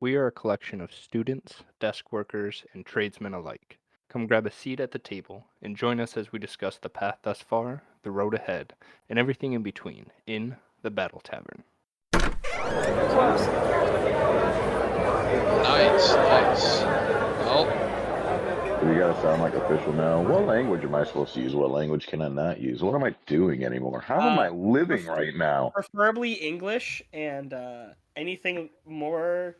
We are a collection of students, desk workers, and tradesmen alike. Come grab a seat at the table and join us as we discuss the path thus far, the road ahead, and everything in between in the Battle Tavern. Nice. Well, We gotta sound like official now. What language am I supposed to use? What language can I not use? What am I doing anymore? How am I living right now? Preferably English and anything more,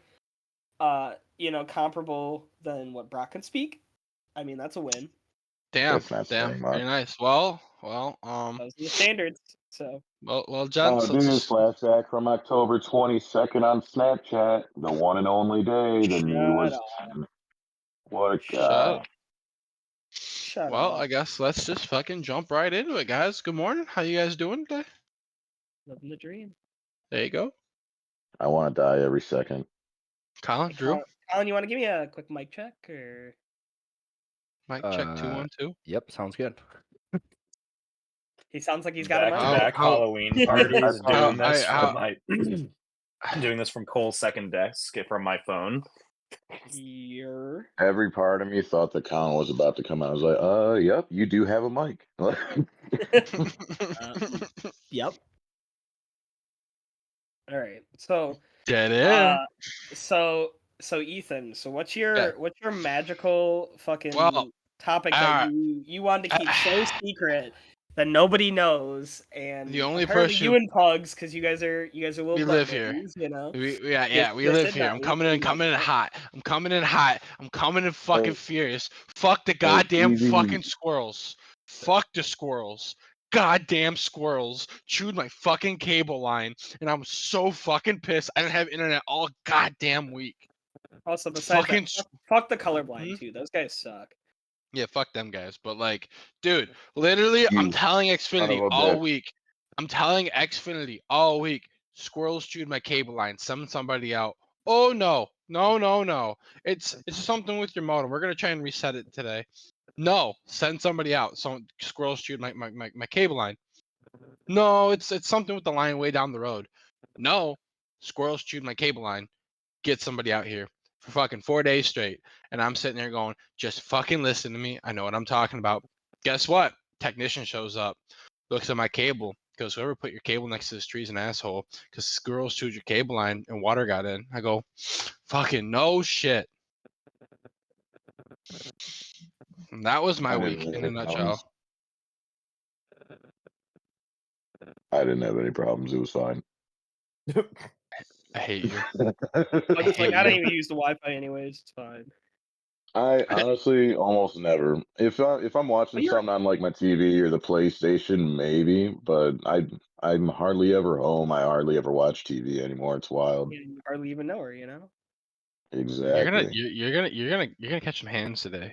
comparable than what Brock can speak. I mean, that's a win. That's not saying very much. nice. Well, Those are the standards. So gents, Doing a flashback from October 22nd on Snapchat, the one and only day the knee was Shut 10. What a Shut guy. up. shut Well, up. I guess let's just fucking jump right into it, guys. Good morning. How you guys doing today? Living the dream. There you go. I want to die every second. Colin, Drew, Colin, you want to give me a quick mic check or? mic check 212. Yep, sounds good. He sounds like he's got a mic. Back-to-back How- Halloween parties. how- doing this how- from my doing this from Cole's second desk from my phone. Here. Every part of me thought that Colin was about to come out. I was like, yep, you do have a mic. Yep. All right. So, Get in. so Ethan. So what's your magical fucking Well, topic that you wanted to keep so secret that nobody knows? And The only apparently person- you and Puggz, because you guys are little We butt live here. buddies, you know. we Yes, live it here. does. I'm coming in hot. I'm coming in fucking Hey. furious. Fuck the goddamn easy. fucking squirrels. Fuck the squirrels. Goddamn squirrels chewed my fucking cable line, and I'm so fucking pissed. I didn't have internet all goddamn week. Also, besides Fucking that, fuck the colorblind Hmm? too. Those guys suck. Yeah, fuck them guys. But like, dude, literally, I'm You telling son Xfinity of a all bitch. week. I'm telling Xfinity all week. Squirrels chewed my cable line. Send somebody out. Oh no. It's something with your modem. We're gonna try and reset it today. No, send somebody out. Some squirrels chewed my cable line. No, it's something with the line way down the road. No, squirrels chewed my cable line. Get somebody out here for fucking 4 days straight. And I'm sitting there going, just fucking listen to me. I know what I'm talking about. Guess what? Technician shows up, looks at my cable, goes, whoever put your cable next to this tree's an asshole because squirrels chewed your cable line and water got in. I go, fucking no shit. And that was my I week didn't in have a any nutshell. I didn't have any problems. It was fine. I hate you. It's like hate I don't you. even use the Wi-Fi anyways. It's fine. I honestly almost never. If I'm watching you're- something on like my TV or the PlayStation, maybe, but I'm hardly ever home. I hardly ever watch TV anymore. It's wild. You hardly even know her, you know. Exactly. You're gonna catch some hands today.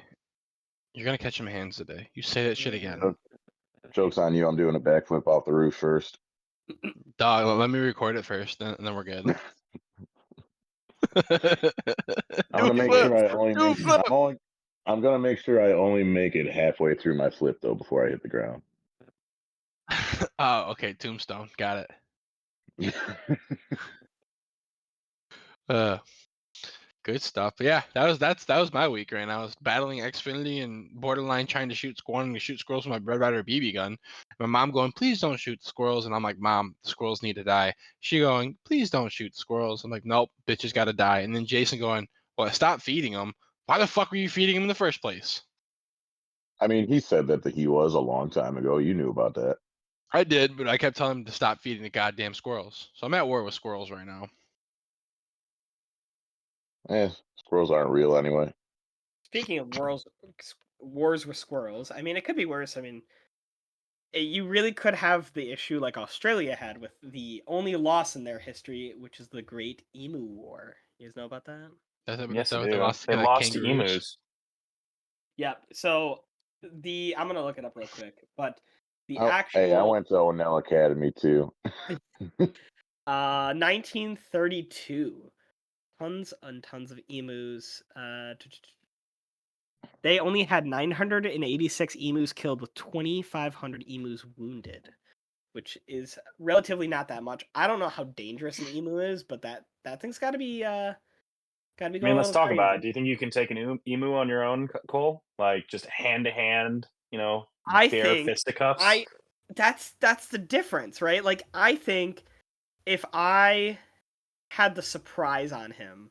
You're gonna catch some hands today. You say that shit again. Joke's on you. I'm doing a backflip off the roof first. Dog, let me record it first, and then we're good. I'm gonna make sure I only make. I'm gonna make sure I only make it halfway through my flip though before I hit the ground. Oh, okay. Tombstone. Got it. Good stuff. But yeah, that was my week, right? I was battling Xfinity and borderline trying to shoot squirrels with my Red Ryder BB gun. My mom going, please don't shoot the squirrels, and I'm like, Mom, the squirrels need to die. She going, please don't shoot the squirrels. I'm like, nope, bitches got to die. And then Jason going, well, stop feeding them. Why the fuck were you feeding them in the first place? I mean, he said that he was a long time ago. You knew about that. I did, but I kept telling him to stop feeding the goddamn squirrels. So I'm at war with squirrels right now. Squirrels aren't real anyway. Speaking of wars with squirrels, I mean, it could be worse. I mean, you really could have the issue like Australia had with the only loss in their history, which is the Great Emu War. You guys know about that? Yes, That they they do. lost They to lost to kangaroos. emus. Yeah. So I'm gonna look it up real quick, but the Oh, actual hey, I went to Onell Academy too. 1932, tons and tons of emus. They only had 986 emus killed with 2,500 emus wounded, which is relatively not that much. I don't know how dangerous an emu is, but that thing's got to be Gotta be I going mean, a let's little talk about it. crazy. Do you think you can take an emu on your own, Cole? Like just hand to hand, I bare think fisticuffs? that's the difference, right? Like I think if I had the surprise on him,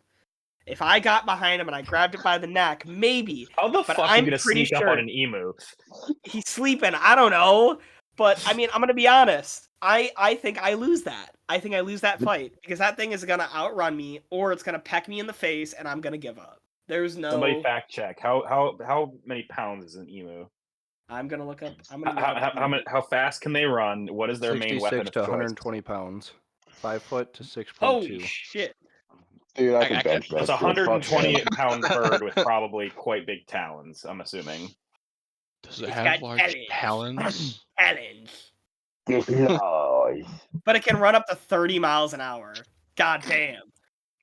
if I got behind him and I grabbed it by the neck, maybe. How the But fuck are you I'm gonna pretty sneak up sure on an emu? he's sleeping. I don't know. But I mean, I'm gonna be honest. I think I lose that. I think I lose that fight because that thing is gonna outrun me, or it's gonna peck me in the face, and I'm gonna give up. There's no. Somebody fact check. How many pounds is an emu? I'm gonna look up. I'm gonna look up. How fast can they run? What is their main 66 weapon to of choice? 120 pounds. 5 foot to 6.2. Holy shit! Dude, I I can can- bench that. It's a shit. Fuck 120-pound bird with probably quite big talons. I'm assuming. Does it It's have got large talons? Challenge. him. Nice. But it can run up to 30 miles an hour. God damn.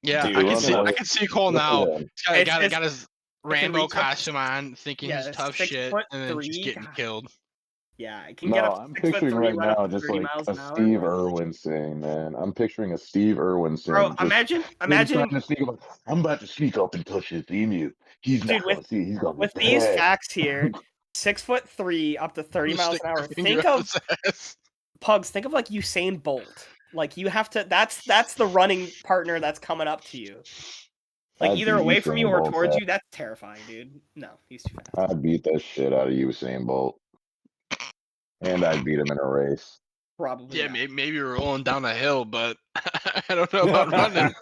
Yeah, Dude, I can look see. at I can see Cole now. Yeah. He's got his Rambo reach up to costume on, thinking he's tough shit, 6'3". and then just getting God. killed. Yeah, it can No, get up to I'm 6'3", picturing right run up now to just 30 like miles a an hour. Steve Irwin scene, man. I'm picturing a Steve Irwin scene. Bro, just imagine trying to sneak up. I'm about to sneak up and touch his emu. He's Dude, not gonna see. He's gonna with be these dead. facts here, 6'3", up to 30 miles Stick an my hour. finger Think up of his ass. Puggz. Think of like Usain Bolt. Like you have to. That's the running partner that's coming up to you. Like I'd either beat away from you Usain or Bolt's towards ass. you. That's terrifying, dude. No, he's too fast. I'd beat that shit out of Usain Bolt, and I'd beat him in a race. Probably. Yeah, not. maybe rolling down a hill, but I don't know about running.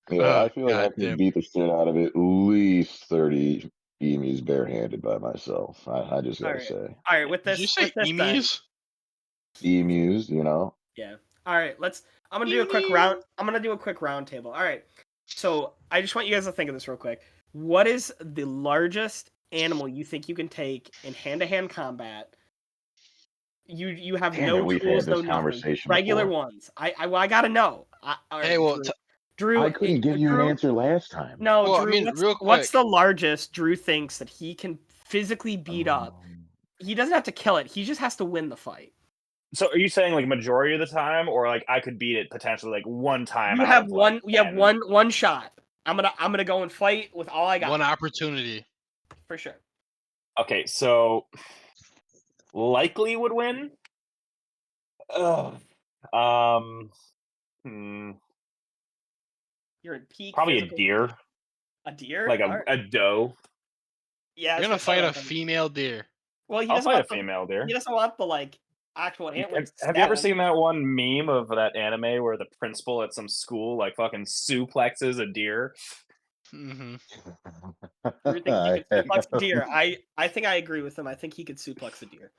Yeah, I feel like I God could damn. beat the shit out of at least 30 emus barehanded by myself. I just gotta Alright. say. All right, with this. Did you say with this then- emus? Emus, you know? Yeah. All right, I'm gonna do a quick round. I'm gonna do a quick round table. All right. So I just want you guys to think of this real quick. What is the largest animal you think you can take in hand-to-hand combat? You have Damn no it, we've tools, had this no nothing. conversation Regular before. ones. I gotta know. All right, Hey, well, Drew. I couldn't give you an Drew- answer last time. No, Well, I Drew. mean, real what's quick. the largest Drew thinks that he can physically beat up? He doesn't have to kill it. He just has to win the fight. So are you saying like majority of the time, or like I could beat it potentially like one time? You out have of, one. like, You have 10? one shot. I'm gonna go and fight with all I got. One opportunity. For sure. Okay, so likely would win. Ugh. You're in peak. Probably a physical- deer, A deer? like Alright. a doe. Yeah. You're gonna fight a female deer. Well, he I'll doesn't fight a want the, female deer. He doesn't want the like actual antlers. Have you ever seen that one meme of that anime where the principal at some school like fucking suplexes a deer? Mm-hmm. Drew thinks he could suplex a deer. I think I agree with him. I think he could suplex a deer.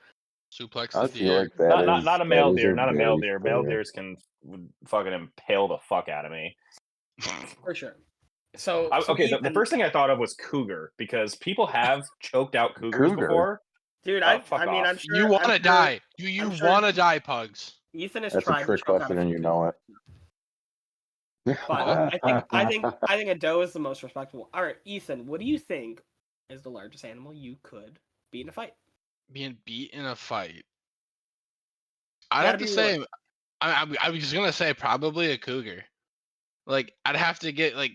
Suplex I the feel deer. like that Not a is- male that is deer, not a male very deer. Male fair. deers would fucking impale the fuck out of me. For sure. So, Okay, the Ethan- first thing I thought of was cougar because people have choked out cougars Cougar? before. dude, Oh, fuck I mean, off. I'm sure You want to I'm sure die. You I'm sure- want to die, Puggz. Ethan has That's a tried. to trick choke out question a and you few know it. But I think a doe is the most respectable. All right, Ethan, what do you think is the largest animal you could beat in a fight? Being beat in a fight. I'd Gotta have to be say, one. I was gonna say probably a cougar. Like I'd have to get like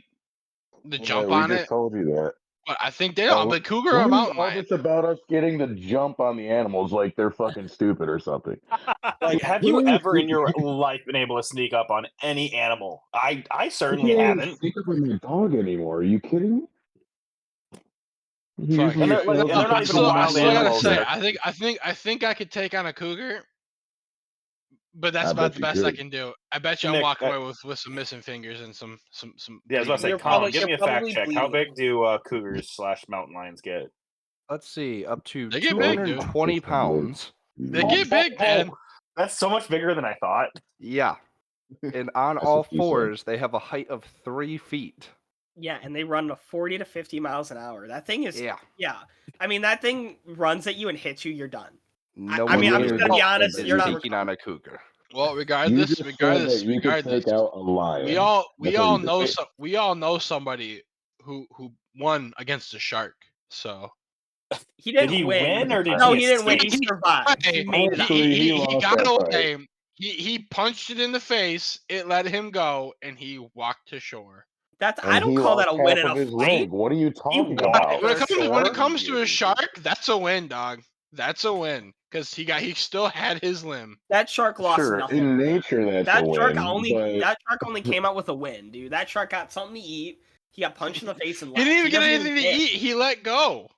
the jump we on just it, told you that. but I think they are. But cougar are What is mountain all lion. this about us getting the jump on the animals like they're fucking stupid or something? Like, have you ever in your life been able to sneak up on any animal? I certainly You can't haven't. sneak up on your dog anymore. Are you kidding me? Fuck. And they're not even wild animals. I think I could take on a cougar, but that's I about bet the you best I could. can do. I bet you I'm Nick, walking away with some missing fingers and some. Yeah, I was about to say, You're Colin, probably- give me a you're fact probably check. How bleeding. big do cougars / mountain lions get? Let's see, up to They get big, dude. 220 pounds. They get big, man. That's so much bigger than I thought. Yeah. And on That's all what you said. fours, they have a height of 3 feet. Yeah, and they run to 40 to 50 miles an hour. That thing is Yeah. I mean, that thing runs at you and hits you. You're done. No I mean, I'm one just gonna be honest. is You're not taking on a cougar. Well, You regardless, just said that you could take out a lion. we all That's all you did. we all know somebody who won against a shark. So He didn't Did he win or did No, he he didn't win. He escape? survived. He made it out. Honestly, he lost got that fight. away. He punched it in the face. It let him go, and he walked to shore. I don't call that a win in a fight. leg. What are you talking walked about? When it Sure. comes to a shark, that's a win, dog. That's a win because he still had his limb. That shark lost Sure, nothing. in nature that's That a shark win. that shark only came out with a win, dude. That shark got something to eat. He got punched in the face and He left. didn't even get doesn't anything to care. eat. He let go.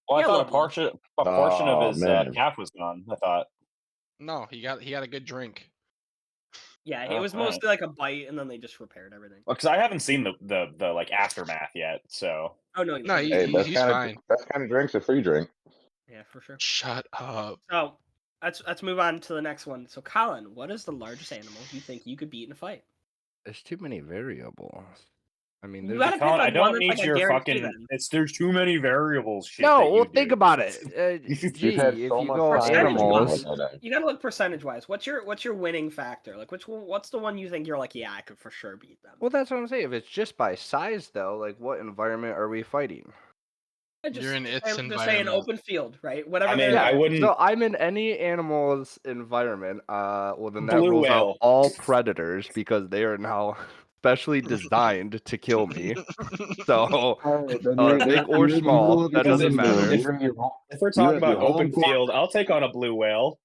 Well, I Yeah, thought a little portion of Oh, his man. calf was gone. I thought. No, he got a good drink. Yeah, it Oh, was alright. mostly like a bite, and then they just repaired everything. Well, because I haven't seen the like aftermath yet, so. Oh no, No, Hey, he's fine. best kind of drink's a free drink. yeah, for sure. Shut up. So let's move on to the next one. So Colin, what is the largest animal you think you could beat in a fight? There's too many variables. I mean, You there's gotta pick Colin, I like don't one need that's like a your guarantee fucking. then. There's too many variables. Shit no. that you Well, think do. about it. Gee, You've had if so you much go time to think animals, about that. You gotta look percentage wise. What's your winning factor? Like what's the one you think you're like, yeah, I could for sure beat them? well, that's what I'm saying. If it's just by size, though, like what environment are we fighting? You're in its just say an environment. open field, right? Whatever. I mean, they're- I wouldn't. So I'm in any animal's environment. Well, then that Blue rules out whale. all predators because they are now specially designed to kill me. So big or small, that doesn't matter. If we're talking about open field, I'll take on a blue whale.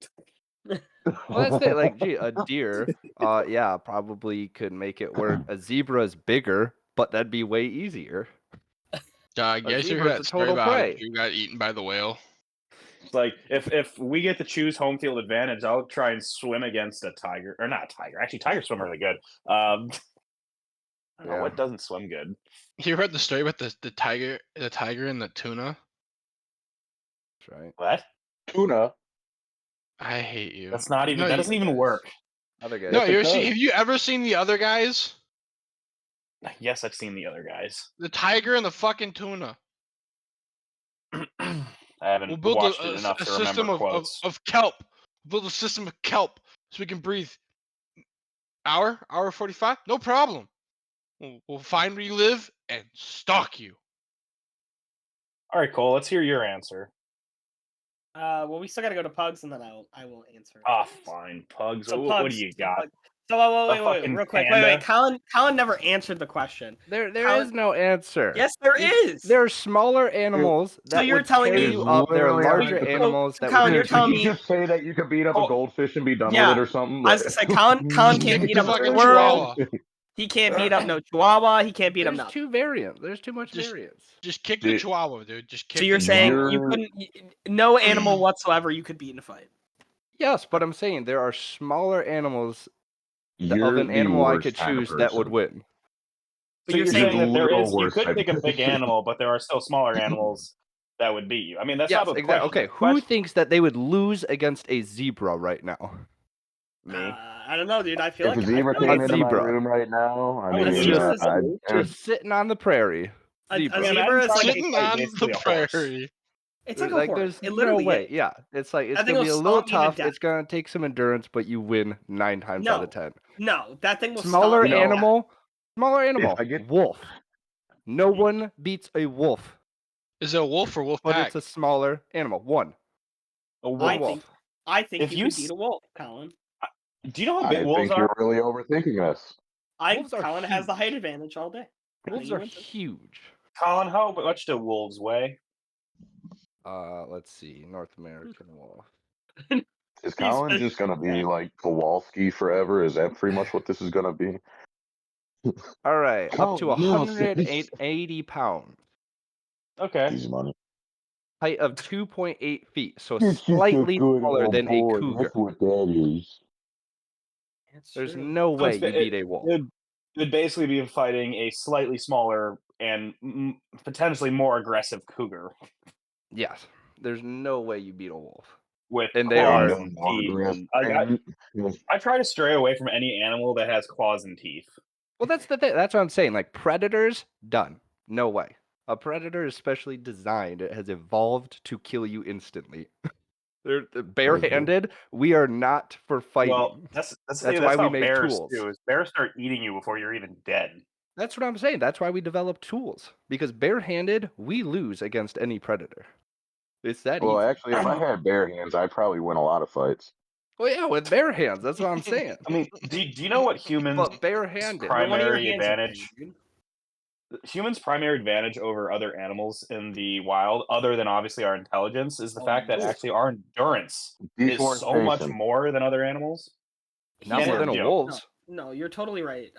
Well, that's it. Like, gee, a deer, yeah, probably could make it work. A zebra is bigger, but that'd be way easier. Dog, A you guys ever zebra's heard a that story total about how prey. you got eaten by the whale? It's like if we get to choose home field advantage, I'll try and swim against a tiger, or not a tiger. Actually, tigers swim really good. I don't know Yeah. what doesn't swim good. You heard the story about the tiger and the tuna? That's right. What? Tuna. I hate you. That's not even. No, that you- doesn't even work. Other guys. No, Yes, it does. have you ever seen The Other Guys? Yes, I've seen the other guys. The tiger and the fucking tuna. I haven't We'll build watched it enough a to system remember quotes. of kelp. We'll build a system of kelp so we can breathe. Hour 45? No problem. We'll find where you live and stalk you. All right, Cole. Let's hear your answer. well, we still gotta go to Puggz, and then I will answer. Ah, fine. Puggz. So what Puggz, do you got? So wait, fucking real quick. panda? Wait. Colin never answered the question. There Colin- is no answer. Yes, there is. There are smaller animals that you're would telling tear me- you up. There are Literally, larger so animals that Colin, would you're tear telling Did me- you just say that you could beat up a goldfish and be done Yeah. with it or something? I was gonna say Colin can't beat up a Fucking squirrel. chihuahua. He can't beat up no chihuahua. He can't beat up There's nothing. two variants. There's too much Just- variants. Just kick the Dude. chihuahua, dude. Just kick So you're the saying chihuahua. you couldn't, no animal whatsoever you could beat in a fight. Yes, but I'm saying there are smaller animals of You're an the animal I worst could kind of choose that would person. win. So you're you're saying saying that there literal is. You worst could type pick a of big person. animal, but there are still smaller animals that would beat you. I mean, that's Yes, not the exactly. question. Okay, who thinks that they would lose against a zebra right now? Me. I don't know, dude. I feel If like a zebra I feel came like into my zebra. room right now, I would mean, zebra is- Just sitting on the prairie. A Zebra. zebra is like Sitting on basically the a horse. prairie. it's There's like a horse. there's It no literally way. is. Yeah, it's like it's That thing gonna be will a little stomp you to tough. death. It's gonna take some endurance, but you win 9 times out of 10. No, that thing will Smaller stomp you to death. animal, I get- wolf. No one beats a wolf, Is it a wolf or wolf but pack? it's a smaller animal. One. A I wolf. think If you you could s- beat a wolf, Colin. Do you know how I big think wolves you're are? really overthinking this. Wolves are Colin has the huge. height advantage all day. Wolves You are win too. huge. Colin, how much do wolves weigh? Let's see. North American wolf. Is Colin just gonna be like Kowalski forever? Is that pretty much what this is gonna be? All right, up to Oh, no, 180 pounds. Okay. Easy money. Height of 2.8 feet, so slightly taller than a cougar. That's what that is. It's There's true. no So way it's- you beat a wolf. It would basically be fighting a slightly smaller and potentially more aggressive cougar Yes, there's no way you beat a wolf. with And they claws are- and teeth. I try to stray away from any animal that has claws and teeth. Well, that's the thing. That's what I'm saying. Like predators, done. No way. A predator is specially designed. It has evolved to kill you instantly. They're barehanded. We are not for fighting. Well, that's why how we made bears tools. do. Is bears start eating you before you're even dead. That's what I'm saying. That's why we developed tools. Because barehanded, we lose against any predator. It's that Well, easy. actually, if I had bare hands, I'd probably win a lot of fights. Well, yeah, with bare hands. That's what I'm saying. I mean, do you know what humans' But barehanded. But one of your primary hands is big, advantage? dude. Humans' primary advantage over other animals in the wild, other than obviously our intelligence, is the fact that no. actually our endurance is so much Deforestation. more than other animals. Not He's more And, than a you know, wolves. No, you're totally right.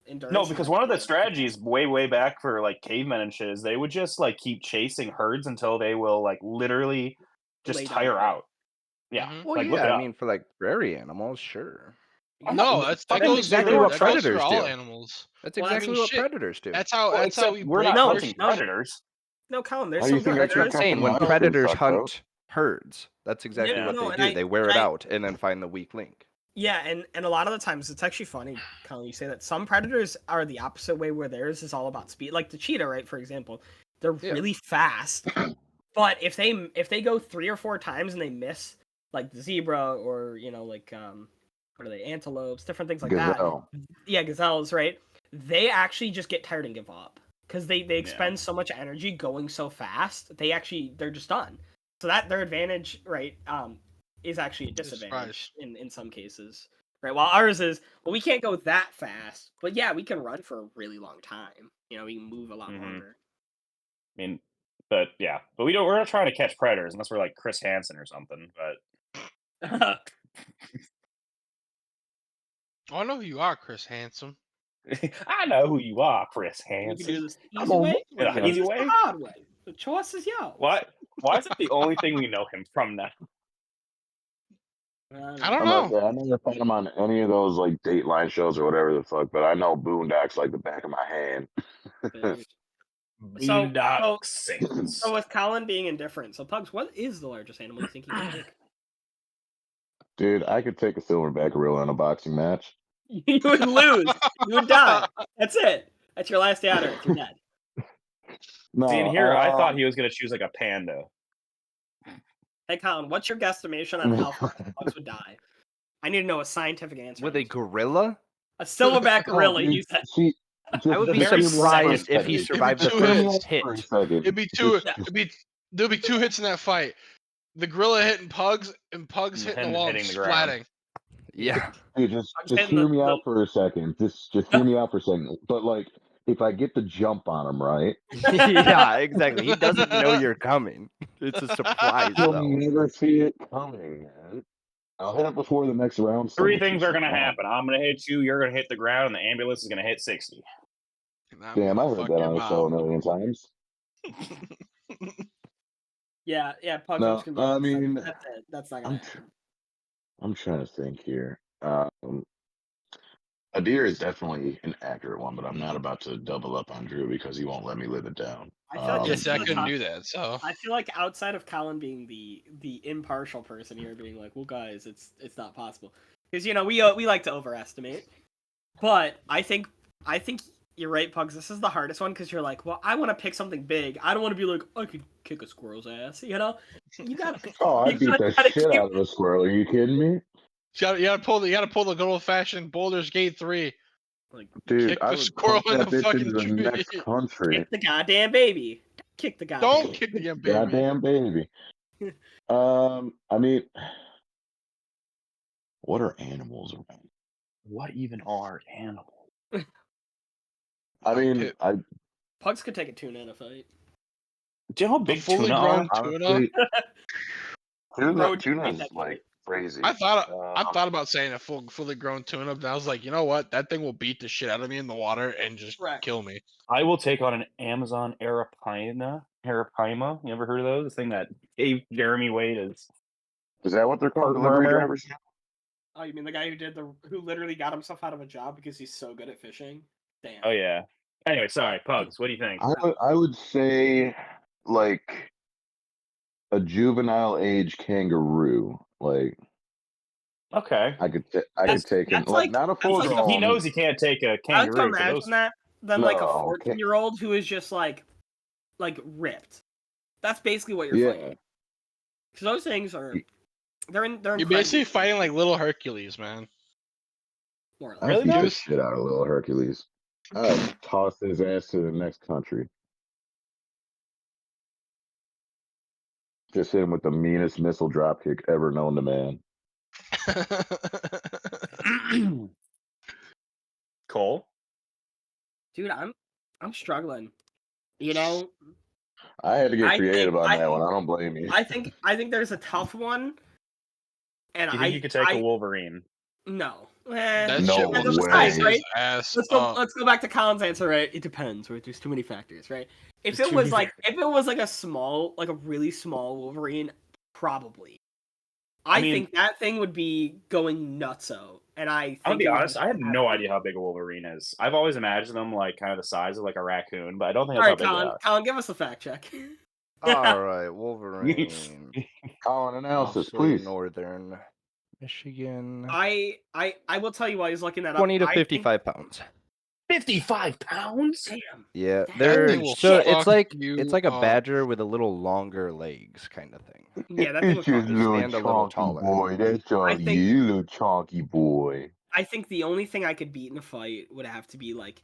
Endurance. No, is because one of the actually- strategies way back for like cavemen and shit is they would just like keep chasing herds until they will like literally just Lay down tire dead. out. Yeah, Mhm. Well, like look yeah, it I up. mean, for like prairie animals, sure. No, that That's goes exactly through what that goes through predators all do. animals. That's Well, I exactly mean, what shit. predators do. That's how Well, that's how except we we're break not their hunting shit. predators. No, Colin, there's How do you some think I predators. check out Saying the when monster predators truck, bro? hunt herds, that's exactly Yeah, what no, they and do. They wear it I- out and then find the weak link. Yeah, and a lot of the times it's actually funny, Colin, you say that some predators are the opposite way where theirs is all about speed. Like the cheetah, right, for example. They're Yeah. really fast. But if they go 3 or 4 times and they miss like the zebra or, you know, like what are they, antelopes, different things like Gazelle. that. Yeah, gazelles, right? They actually just get tired and give up. Because they expend so much energy going so fast, they're just done. So that their advantage, right, is actually a disadvantage in some cases, right? While ours is, well, we can't go that fast, but yeah, we can run for a really long time. You know, we can move a lot longer. I mean, but we're not trying to catch predators unless we're like Chris Hansen or something. But I know who you are, Chris Handsome. I know who you are, Chris We can Hansen. do this the I'm easy a way. wolf. We can Easy do this way? the hard way. The choice is yours. Why is it the only thing we know him from now? I don't I'm know. gonna say, I never found him on any of those like Dateline shows or whatever the fuck, but I know Boondocks like the back of my hand. Boondock Saints. So with Colin being indifferent, so Puggz, what is the largest animal you think you can take? Dude, I could take a silverback gorilla in a boxing match. You would lose. You would die. That's it. That's your last day on Earth. You're dead. No, See, in here, I thought he was gonna choose like a panda. Hey, Colin, what's your guesstimation on how fast Puggz would die? I need to know a scientific answer. With a gorilla? A silverback gorilla, dude, you said. see, I would be very surprised second if he second. survived the It'd be two first hit. for a second. It'd be two. Just- There'll be 2 hits in that fight. The gorilla hitting Puggz and Puggz hitting the Him wall and hitting the ground. splatting. Yeah. Dude, just hitting hear the- me out for a second. Just hear me out for a second. But like, if I get the jump on him, right? Yeah, exactly. He doesn't know you're coming. It's a surprise, You'll though. never see it coming, man. I'll hit it before the next round. so Three much things is are gonna wrong. happen. I'm gonna hit you. You're gonna hit the ground, and the ambulance is gonna hit 60. And I'm Damn, I gonna heard fuck that your on the show a mom. million times. Yeah, Puggz. No, I'm just gonna be I honest, mean, that's it. That's not gonna I'm happen. I'm trying to think here. A deer is definitely an accurate one, but I'm not about to double up on Drew because he won't let me live it down. I feel like Yes, this I is couldn't tough. do that. So I feel like outside of Colin being the impartial person here, being like, well, guys, it's not possible, because you know we like to overestimate. But I think you're right, Puggz. This is the hardest one because you're like, well, I want to pick something big. I don't want to be like, I could kick a squirrel's ass. You know, you gotta. Oh, I you beat the gotta shit keep- out of a squirrel. Are you kidding me? you gotta pull the good old fashioned Boulder's Gate 3. Like, Dude, Kick I the would squirrel punch in that the bitch fucking into the tree. next country. kick the goddamn baby. Kick the goddamn. Don't kick the damn baby. Goddamn baby. I mean, what are animals around? What even are animals? I mean, Pit. Puggz could take a tuna in a fight. Do you know how big fully tuna grown are? tuna. honestly, Road tuna made is that like crazy. I thought about saying a fully grown tuna, but I was like, you know what? That thing will beat the shit out of me in the water and just Right. kill me. I will take on an Amazon arapaima. Arapaima. You ever heard of those? The thing that gave Jeremy Wade Is that what they're called? Heart Delivery murmur? drivers? Oh, you mean the guy who literally got himself out of a job because he's so good at fishing? Damn. Oh yeah. Anyway, sorry, Puggz. What do you think? I would say like a juvenile age kangaroo. Like Okay. I could take him. That's Like not a full like- grown. He knows he can't take a I like to kangaroo. So imagine those, that than like a No, 14-year-old who is just like ripped. That's basically what you're Yeah. fighting. Because those things are they're You're incredible, basically fighting like little Hercules, man. more or I less. Really beat the though? shit out of little Hercules. I toss his ass to the next country. Just hit him with the meanest missile dropkick ever known to man. Cole? Dude, I'm struggling. You know, I had to get I creative think- on I that one. think- I don't blame you. I think there's a tough one, and Do you think you could take a Wolverine? no. That No shit will depends on the way. size, size right? his ass Let's go. up. Let's go back to Colin's answer. Right? It depends. Right? There's too many factors. Right? If There's it too was many like a really small Wolverine, probably. I mean- think that thing would be going nutso, and I think I'll be it would honest, I have be no bad. idea how big a Wolverine is. I've always imagined them like kind of the size of like a raccoon, but I don't think All that's right, how big they Colin. are. Colin, give us a fact check. All right, Wolverine. Colin, analysis, Mostly please. northern Michigan. I will tell you while he's looking that 20 up. to I think- 55 pounds. 55 pounds? Damn. Yeah, That they're thing will so fuck it's like a you badger with a little longer legs, kind of thing. Yeah, that thing It's would just fuck little little stand a little chonky taller. boy. That's all think- you, little chonky boy. I think the only thing I could beat in a fight would have to be like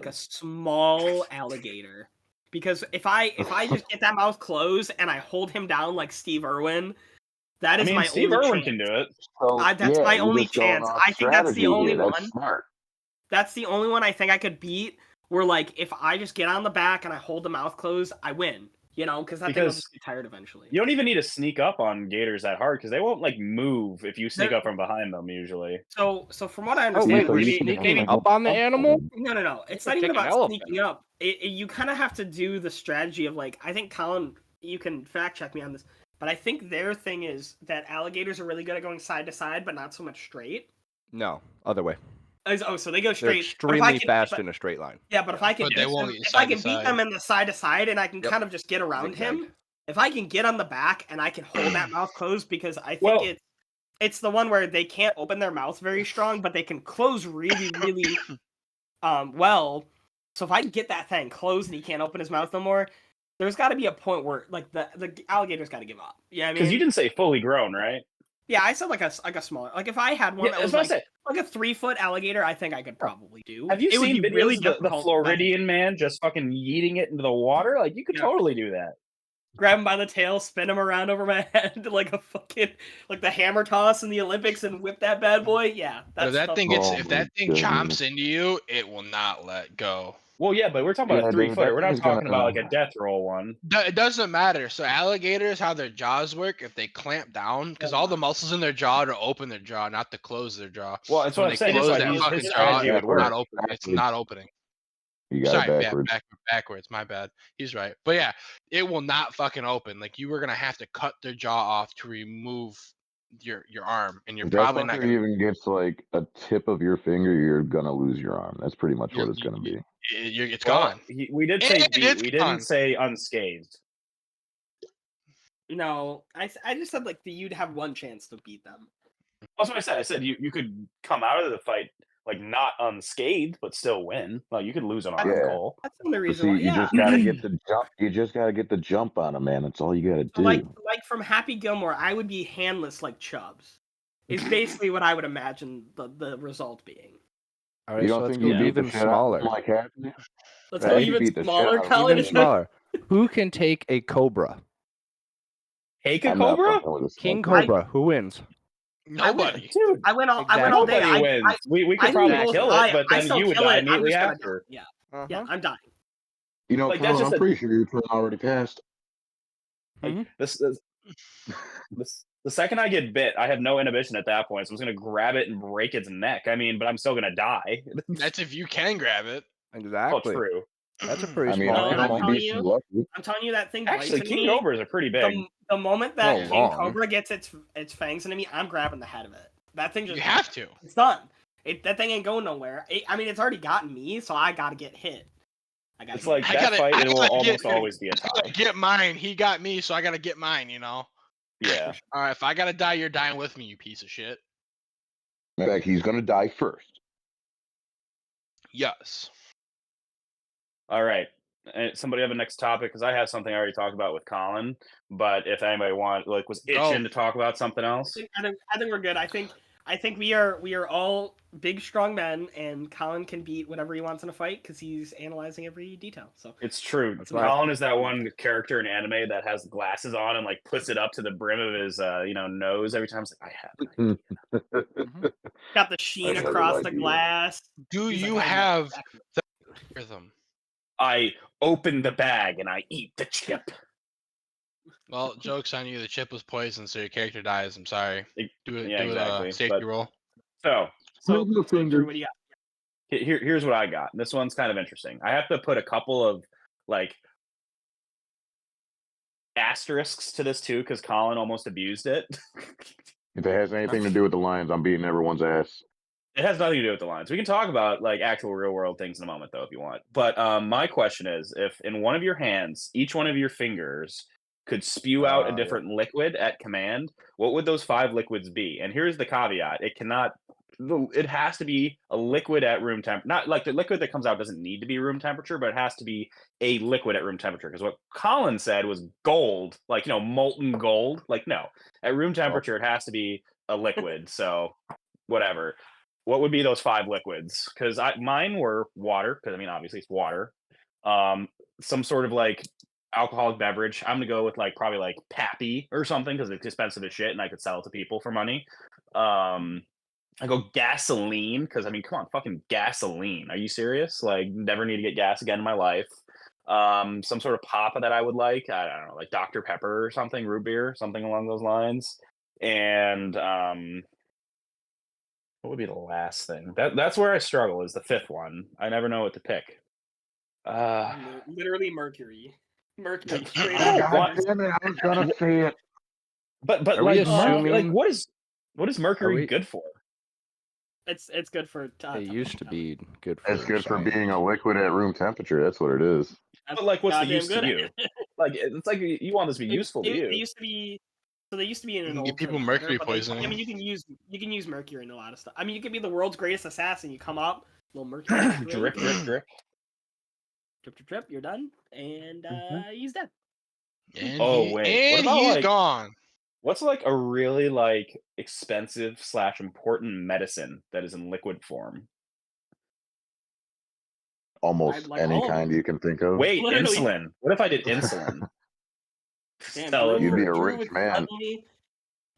a small alligator. Because if I just get that mouth closed and I hold him down like Steve Irwin, that I is mean, my Steve only Irwin chance. can do it. So, That's my you're only just going chance. off I think that's the strategy only here. That's one. smart. That's the only one I think I could beat. Where like if I just get on the back and I hold the mouth closed, I win. You know, because that thing will Because just get tired eventually. You don't even need to sneak up on gators that hard because they won't like move if you sneak They're- up from behind them usually. So from what I Oh understand, wait, so we're you maybe, can sneaking maybe like up on the animal? No. It's not Like even take an about elephant. sneaking up. You kind of have to do the strategy of like I think Colin, you can fact check me on this, but I think their thing is that alligators are really good at going side to side, but not so much straight. No, other way. Oh, so they go They're straight. but if I extremely can- fast but- in a straight line. Yeah, but if I can But they beat won't them, get if I side can to beat side. them in the side to side, and I can Yep. kind of just get around Zigzag. him. If I can get on the back and I can hold that mouth closed, because I think Well- it's the one where they can't open their mouth very strong, but they can close really, really well. So if I can get that thing closed and he can't open his mouth no more, there's got to be a point where like the alligator's got to give up. Yeah, I Because mean, you didn't say fully grown, right? yeah, I said like a smaller. Like if I had one Yeah, that I was was about like, to say, like a 3-foot alligator, I think I could probably do. have you It would seen be videos really of the difficult, but Floridian man just fucking yeeting it into the water? Like you could Yeah. totally do that. grab him by the tail, spin him around over my head like a fucking like the hammer toss in the Olympics and whip that bad boy. Yeah, But if that stuff- thing gets, Oh if my that thing goodness. chomps into you, it will not let go. Well, yeah, but we're talking about Yeah, a dude, 3-footer. that We're not thing's gonna- talking about like a death roll one. It doesn't matter. So alligators, how their jaws work, if they clamp down, because all the muscles in their jaw are to open their jaw, not to close their jaw. Well, that's When what they I'm saying. close That's that why fucking his jaw, strategy it's would work. not open. It's not opening. You got Sorry, it backwards. backwards. My bad. He's right. But yeah, it will not fucking open. Like you were gonna have to cut their jaw off to remove your arm, and you're If that probably not fucker gonna. even gets like a tip of your finger, you're gonna lose your arm. That's pretty much what You're- it's gonna be. It's Well, gone. we did say And beat. it's We gone. didn't say unscathed. No, I just said like you'd have one chance to beat them. That's what I said. I said you could come out of the fight like not unscathed, but still win. Well, you could lose an arm, Yeah. Cole. That's the only But reason see, why. you Yeah, just gotta get the jump. You just gotta get the jump on him, man. That's all you gotta so, do. like from Happy Gilmore, I would be handless like Chubbs. Is basically what I would imagine the result being. All right, you so don't let's think go you beat even the shit out of smaller. him like Happy? Let's Right. go You even beat the shit smaller, out of Colin. Even smaller. Who can take a cobra? Take a I'm not cobra? fucking with a King snake. Cobra. Who wins? Nobody. Dude, I went all day. nobody wins. We could I probably will kill die- it, but I then still you would kill die it, I'm immediately just gonna after. die. Yeah, I'm dying. You know, Like, that's Colin, just I'm a- pretty sure your turn already passed. Like, the second I get bit, I have no inhibition at that point, so I'm just gonna grab it and break its neck. I mean, but I'm still gonna die. That's if you can grab it. Oh, Exactly. true. That's a pretty I mean, small No, I I'm animal. might telling be you. some lucky. I'm telling you that thing bites Actually, into king me. cobras are pretty big. The moment that Oh, king long. cobra gets its fangs into me, I'm grabbing the head of it. That thing just You have to. It's done. That thing ain't going nowhere. I mean, it's already gotten me, so I gotta get hit. It's like I that gotta- fight. I It will gotta almost get- always be a I gotta tie. get mine. He got me, so I gotta get mine. Yeah. All right, if I gotta die, you're dying with me, you piece of shit. In fact, he's gonna die first. Yes. All right. Somebody have a next topic because I have something I already talked about with Colin. But if anybody was Go. itching to talk about something else, I think we're good. I think we are all big, strong men, and Colin can beat whatever he wants in a fight because he's analyzing every detail. So It's true. That's right. Colin is that one character in anime that has glasses on and like puts it up to the brim of his nose every time. It's like, I have an idea. got the sheen That's a across good the idea. glass. Do He's you like, I know have exactly. the rhythm? I open the bag and I eat the chip. Well, joke's on you. The chip was poisoned, so your character dies. I'm sorry. Do it. Yeah, do exactly. a safety roll. So So Drew, what do you got? here's what I got. This one's kind of interesting. I have to put a couple of like asterisks to this too because Colin almost abused it. If it has anything to do with the Lions, I'm beating everyone's ass. It has nothing to do with the lines. We can talk about like actual real world things in a moment though if you want. But my question is, if in one of your hands, each one of your fingers could spew out a different liquid at command, what would those 5 liquids be? And here's the caveat: it has to be a liquid at room temp. Not like the liquid that comes out doesn't need to be room temperature, but it has to be a liquid at room temperature. Because what Colin said was gold, like molten gold. Like no, at room temperature it has to be a liquid. So whatever. What would be those 5 liquids? Because mine were water. Because I mean, obviously it's water. Some sort of like alcoholic beverage. I'm gonna go with like probably like Pappy or something because it's expensive as shit and I could sell it to people for money. I go gasoline because I mean, come on, fucking gasoline. Are you serious? Like, never need to get gas again in my life. Some sort of pop that I would like. I don't know, like Dr. Pepper or something, root beer, something along those lines. And what would be the last thing? That's where I struggle. Is the 5th one. I never know what to pick. Literally Mercury. Mercury. Straight Oh, up. what? Damn it, I was gonna say it. But Are we like, assuming- what is Mercury good for? It's good for. It used to be good for. It's good for science. being a liquid at room temperature. That's what it is. But like, what's the goddamn use to good you? Like, it's like you want this to be useful to you. They used to be. So they used to be in You an can old give people term mercury but they- poisoning. I mean, you can use mercury in a lot of stuff. I mean, you could be the world's greatest assassin. You come up, little mercury. Drip, drip, drip. Drip, drip, drip. You're done, and he's dead. And Oh, he- wait. and What about, he's like- gone. What's like a really like expensive / important medicine that is in liquid form? Almost like any all of kind them. you can think of. Wait, Literally. insulin. What if I did insulin? Damn, Sell it Drew, You'd be a Drew rich would man. Suddenly,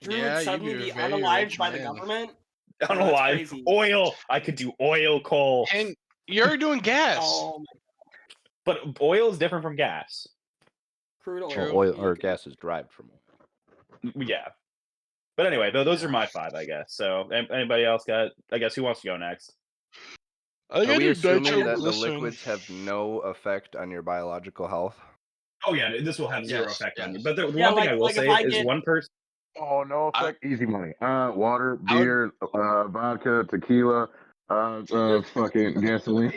Drew Yeah, would you'd suddenly be be a very unalived rich by the man. government. I'm that's alive. crazy. Oil. I could do oil, coal. And you're doing gas. Oh my But oil is different from gas. crude oil. True. Oil or gas is derived from oil. Yeah. But anyway, those are my 5, I guess. So anybody else got? I guess who wants to go next? I Are gotta we do assuming that the nitroglycerin. liquids have no effect on your biological health? Oh yeah, this will have zero Yes, effect on you. yes. But the Yeah, one thing I will like if say I is get- one person. Oh, no effect. Easy money. Water, I would- beer, vodka, tequila, fucking gasoline.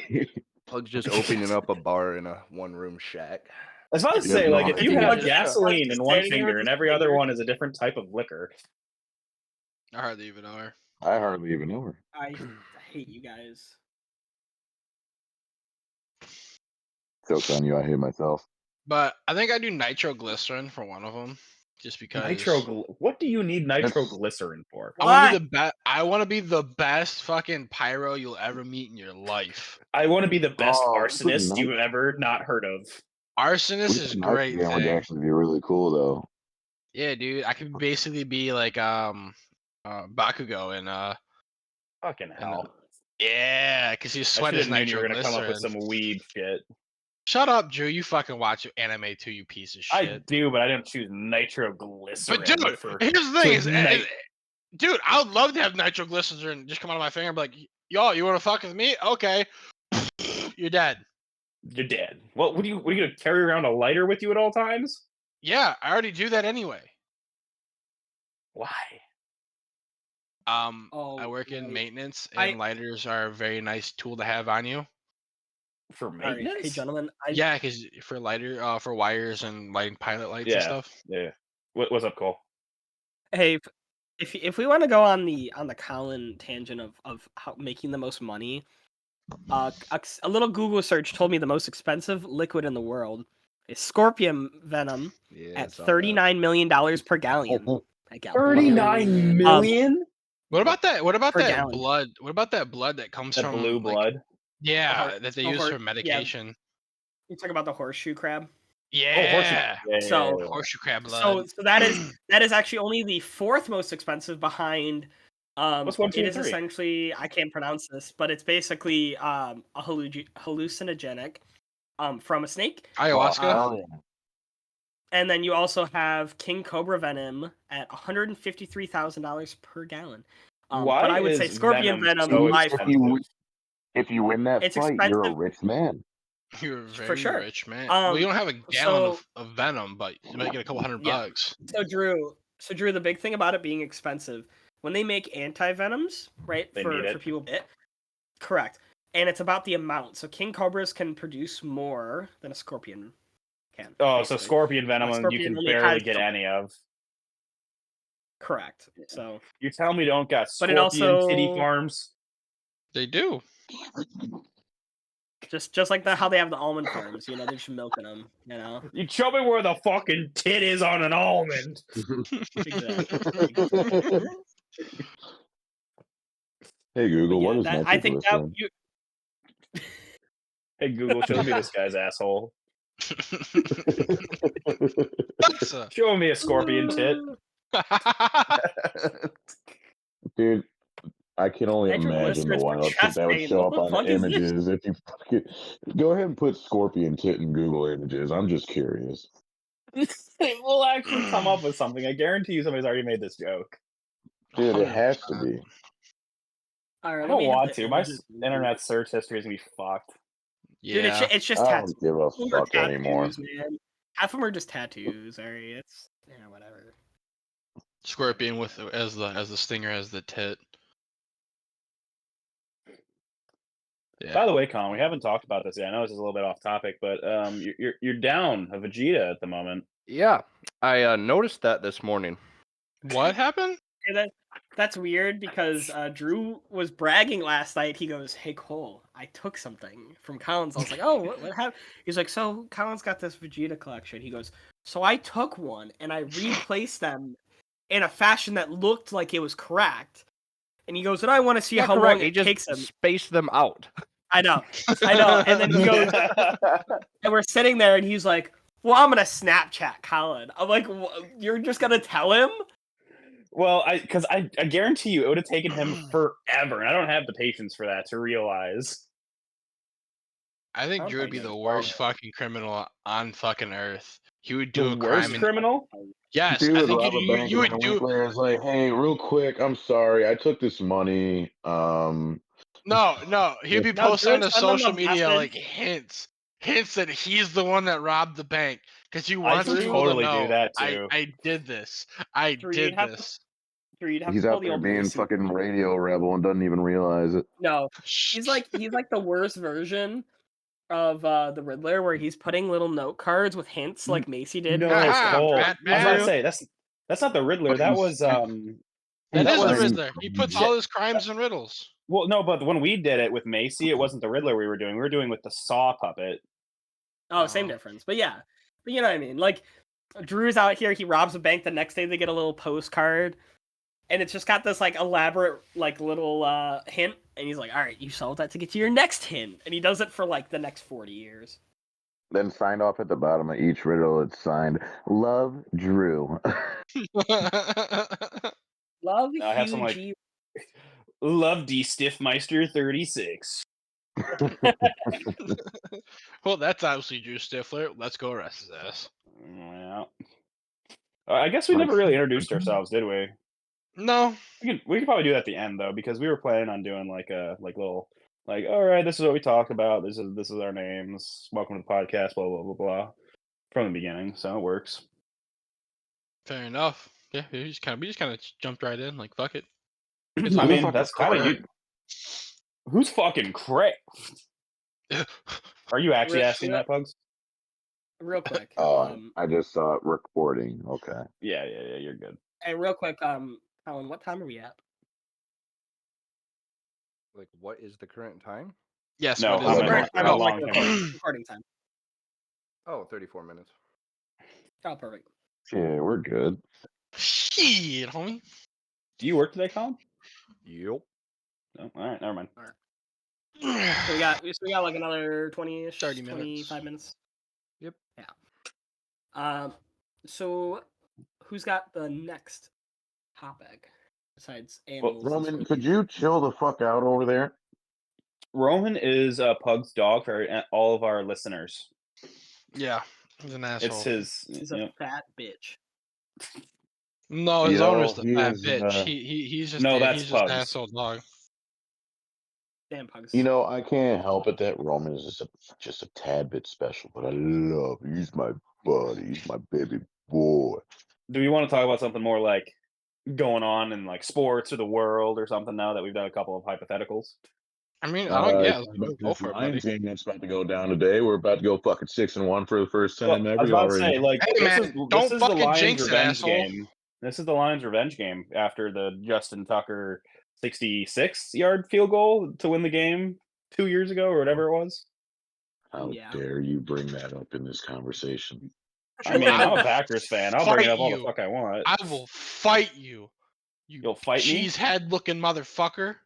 Puggz just opening up a bar in a 1-room shack. I was about to Yeah, say, no, like, if I you think have I just- gasoline in one standing here finger with and his every other finger. one is a different type of liquor. I hardly even know her. I hardly even know her. I hate you guys. Joke's on you, I hate myself. But I think I do nitroglycerin for one of them, just because What do you need nitroglycerin for? I want to Why? be the best. I want to be the best fucking pyro you'll ever meet in your life. I want to be the best Oh, arsonist nice. you've ever not heard of. Arsonist is great That would thing. actually be really cool, though. Yeah, dude. I could basically be like Bakugo and Fucking hell. yeah, because he I sweat should his have known you were gonna come up with nitroglycerin. some weed shit. Shut up, Drew. You fucking watch anime too, you piece of I shit. do, but I didn't choose nitroglycerin. But dude, for... here's the thing: is, nit- dude, I would love to have nitroglycerin just come out of my finger and be like, "Yo, you want to fuck with me? Okay, you're dead." You're dead. What are you gonna carry around a lighter with you at all times? Yeah, I already do that anyway. Why? I work in right. maintenance, I- and lighters are a very nice tool to have on you. For All right, maintenance? hey gentlemen, Yeah, because for for wires and lighting pilot lights and Yeah. stuff. Yeah. What's up, Cole? hey, if we want to go on the Colin tangent of how making the most money, a little Google search told me the most expensive liquid in the world is scorpion venom Yeah, at $39 million per gallon. A gallon. $39 million? What about that? What about Per that gallon. blood? What about that blood that comes That from blue blood. Yeah, that they the use hor- for yeah. medication. You talk about the horseshoe crab. Yeah. horseshoe. Yeah, So- Horseshoe crab blood. So that is actually only the fourth most expensive behind. What's 1, 2, it and is 3? essentially, I can't pronounce this, but it's basically a hallucinogenic from a snake. Ayahuasca. Hell yeah. And then you also have king cobra venom at $153,000 per gallon. Why but I would say is scorpion venom so by expensive? If you win that It's fight, you're a expensive. rich man. You're a very For sure. rich man. Well, you don't have a gallon so- of venom, but you might get a couple $100. So Drew, the big thing about it being expensive, when they make anti-venoms, right, They for need it. people bit, correct. And it's about the amount. So king cobras can produce more than a scorpion can. Oh, so basically. scorpion venom you Scorpion can only barely has get some- any of. Correct. So You tell me don't got But it scorpion titty also- farms? They do. just like how they have the almond farms, they're just milking them, You show me where the fucking tit is on an almond. Exactly. Hey Google, But what is I think that nitroglycerin? you, Hey Google, show me this guy's asshole. Alexa. Show me a scorpion tit. Dude, I can only imagine the Nitroglycerin's for wild shit chest that would pain. show What up the on fuck is this? images if you fucking go ahead and put scorpion tit in Google images. I'm just curious. We'll actually come up with something. I guarantee you somebody's already made this joke. Dude, it has to 100%. be. all right, I let don't me hit want the to. My images. internet search history is gonna be fucked. Dude, Yeah. it's just I tattoos. don't give a Half of them are fuck anymore. tattoos, man. Half of them are just tattoos. All right, it's whatever. Scorpion with as the stinger as the tit. Yeah. By the way, Colin, we haven't talked about this yet. I know this is a little bit off topic, but you're down a Vegeta at the moment. Yeah, I noticed that this morning. What happened? Okay, that's weird because Drew was bragging last night. He goes, "Hey Cole, I took something from Collins." I was like, "Oh, what happened?" He's like, "So Collins got this Vegeta collection." He goes, "So I took one and I replaced them in a fashion that looked like it was correct." And he goes, "And I want to see Not how correct, long he it just takes him." spaced them out. I know. And then he goes, and we're sitting there, and he's like, "Well, I'm gonna Snapchat Colin." I'm like, "You're just gonna tell him?" Well, I guarantee you it would have taken him forever, and I don't have the patience for that to realize. I think Sounds Drew would like be it. the worst fucking criminal on fucking earth. He would do The a worst crime. And, criminal? yes, Dude, I think rob a bank you and would then a week do. later it's like, hey, real quick, I'm sorry, I took this money. No, he'd be No, posting on Drew the send them social the media message. like hints that he's the one that robbed the bank because he I wants would people totally to do know. that, too. I did this. I Drew, did you'd have to- this. Drew, you'd have He's to pull out the there old being Macy. fucking radio rebel and doesn't even realize it. No, he's like the worst version of the Riddler, where he's putting little note cards with hints like Macy did. No, Aha, Cole. I was Batman. about to say that's not the Riddler. That was That is the was- Riddler. He puts all his crimes in riddles. well, no, but when we did it with Macy, it wasn't the Riddler we were doing. We were doing with the Saw puppet. Oh, same difference. But yeah, but you know what I mean. Like Drew's out here, he robs a bank. The next day they get a little postcard, and it's just got this like elaborate like little hint. And he's like, "All right, you solved that to get to your next hint," and he does it for like the next 40 years. Then signed off at the bottom of each riddle, it's signed, Love Drew. Love I have some, like- Hugh G. Love D Stiffmeister 36. Well, that's obviously Drew Stifler. Let's go arrest his ass. Yeah. I guess we never really introduced ourselves, did we? No. We could probably do that at the end though, because we were planning on doing like a little all right, this is what we talk about. This is our names. Welcome to the podcast. Blah blah blah blah. From the beginning, so it works. Fair enough. Yeah, we just kind of jumped right in. Like, fuck it. I mean, that's kind of you. Who's fucking Craig? Are you actually asking that, Puggz? Real quick. Oh, I just saw it recording. Okay. Yeah, you're good. Hey, real quick, Colin, what time are we at? Like, what is the current time? Yes. No, what how is many- it? how long can recording time. Oh, 34 minutes. Oh, perfect. Yeah, we're good. Shit, homie. Do you work today, Colin? Yep. Oh, all right, never mind. So we got like another 20-ish, 30 minutes. 25 minutes. Yep. Yeah. So who's got the next topic besides animals? and Roman, could scorpions? you chill the fuck out over there? Roman is Pugg's dog for all of our listeners. Yeah, he's an asshole. It's his. He's a fat bitch. No, his Yo, owner's the he fat is, bitch. He's just No, a, that's he's just an Puggz. asshole dog. Damn Puggz. You know, I can't help it that Roman is just a tad bit special, but I love him. He's my buddy. He's my baby boy. Do we want to talk about something more like going on in like sports or the world or something now that we've done a couple of hypotheticals? I mean, yeah, go this for it, buddy. Lions game that's about to go down today. We're about to go fucking 6-1 for the first time Well, I ever. was You about to already say, know. like, Hey, this man, is don't the fucking Lions jinx it, revenge asshole. game. This is the Lions revenge game after the Justin Tucker 66-yard field goal to win the game 2 years ago or whatever it was. How Yeah. dare you bring that up in this conversation? I mean, I I'm a will Packers fan. I'll bring it fight up all the you. fuck I want. I will fight you. You'll fight me? cheesehead looking motherfucker.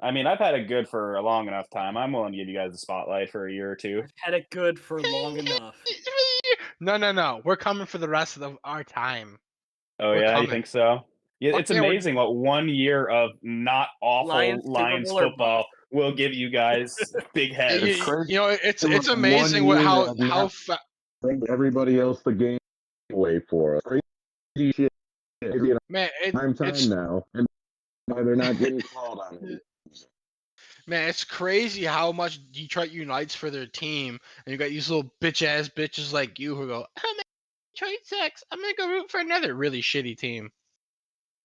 I mean, I've had it good for a long enough time. I'm willing to give you guys the spotlight for a year or two. I've had it good for long enough. No. We're coming for the rest of our time. Oh, We're yeah? coming. You think so? Yeah, Fuck it's yeah, we're- amazing what 1 year of not awful Lions Lions Super Bowl or football will give you guys big heads. It's crazy. You know, it's It was amazing 1 year how of not bring everybody else the game away for us. Crazy shit. Maybe in man, prime time now, and why they're not getting called on it. Man, it's crazy how much Detroit unites for their team, and you got these little bitch-ass bitches like you who go, "Oh man, Detroit sucks. I'm gonna go root for another really shitty team."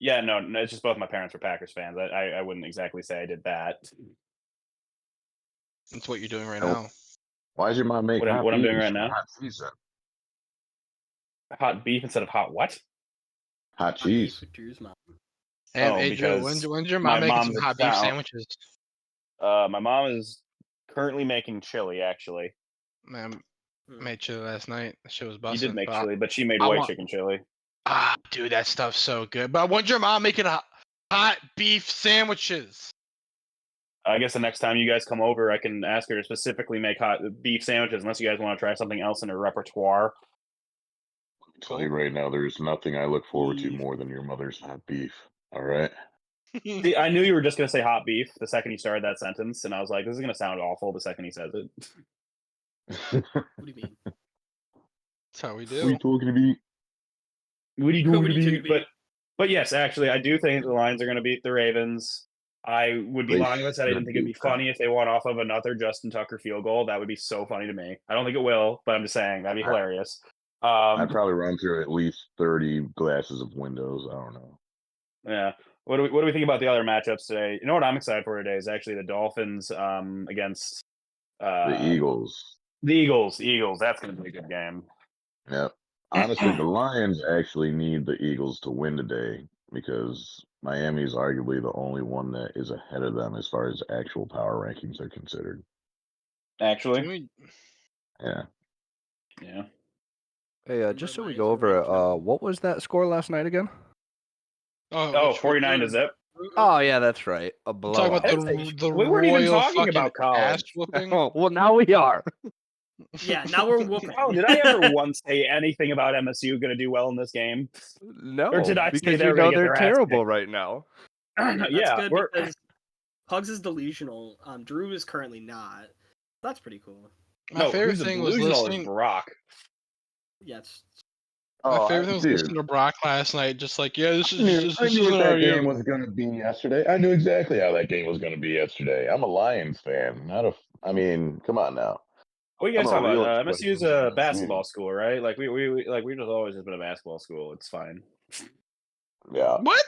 Yeah, no, it's just both my parents were Packers fans. I wouldn't exactly say I did that. That's what you're doing right Nope. now. Why is your mom making What I'm doing right now? hot cheese? Hot beef instead of hot what? Hot cheese. With Drew's mom. Hey, Joe, because when's your my mom making mom's some in hot beef town. sandwiches? My mom is currently making chili, actually. Man, made chili last night. That shit was You busting. did make chili, but she made I white want- chicken chili. Ah, dude, that stuff's so good. But when's your mom making hot beef sandwiches? I guess the next time you guys come over, I can ask her to specifically make hot beef sandwiches, unless you guys want to try something else in her repertoire. I'll tell you right now, there's nothing I look forward to more than your mother's hot beef. All right. See, I knew you were just going to say hot beef the second you started that sentence, and I was like, this is going to sound awful the second he says it. What do you mean? That's how we What are do. you talking to me? What are you What doing are to you me? talking to me? But yes, actually, I do think the Lions are going to beat the Ravens. I would be They lying if I said I didn't should think it'd be beat them. funny if they won off of another Justin Tucker field goal. That would be so funny to me. I don't think it will, but I'm just saying that'd be hilarious. I'd probably run through at least 30 glasses of windows. I don't know. Yeah. What do we think about the other matchups today? You know what I'm excited for today is actually the Dolphins against The Eagles. The Eagles. That's going to be a good game. Yep. Honestly, the Lions actually need the Eagles to win today because Miami is arguably the only one that is ahead of them as far as actual power rankings are considered. Actually, Yeah. yeah. Hey, just so we go over it, what was that score last night again? Oh, 49 to zip. Oh yeah, that's right. A I'm talking about blowout. the We weren't even royal talking fucking about college. ass whooping. Oh, well, now we are. Yeah, now we're whooping. Oh, did I ever once say anything about MSU going to do well in this game? No, Or did I say because they you were gonna know get they're their ass terrible kicked? right now. That's Yeah, good we're because Puggz is delusional. Drew is currently not. That's pretty cool. My favorite who's thing was delusional listening. is Brock. Yeah, it's My favorite thing was dude. listening to Brock last night. Just like, yeah, this I knew isn't what our that year. game was going to be yesterday. I knew exactly how that game was going to be yesterday. I'm a Lions fan, not a. I mean, come on now. What are you guys I'm a talking about? realist when it MSU's comes to a MSU. basketball school, right? Like we've just always been a basketball school. It's fine. Yeah. What?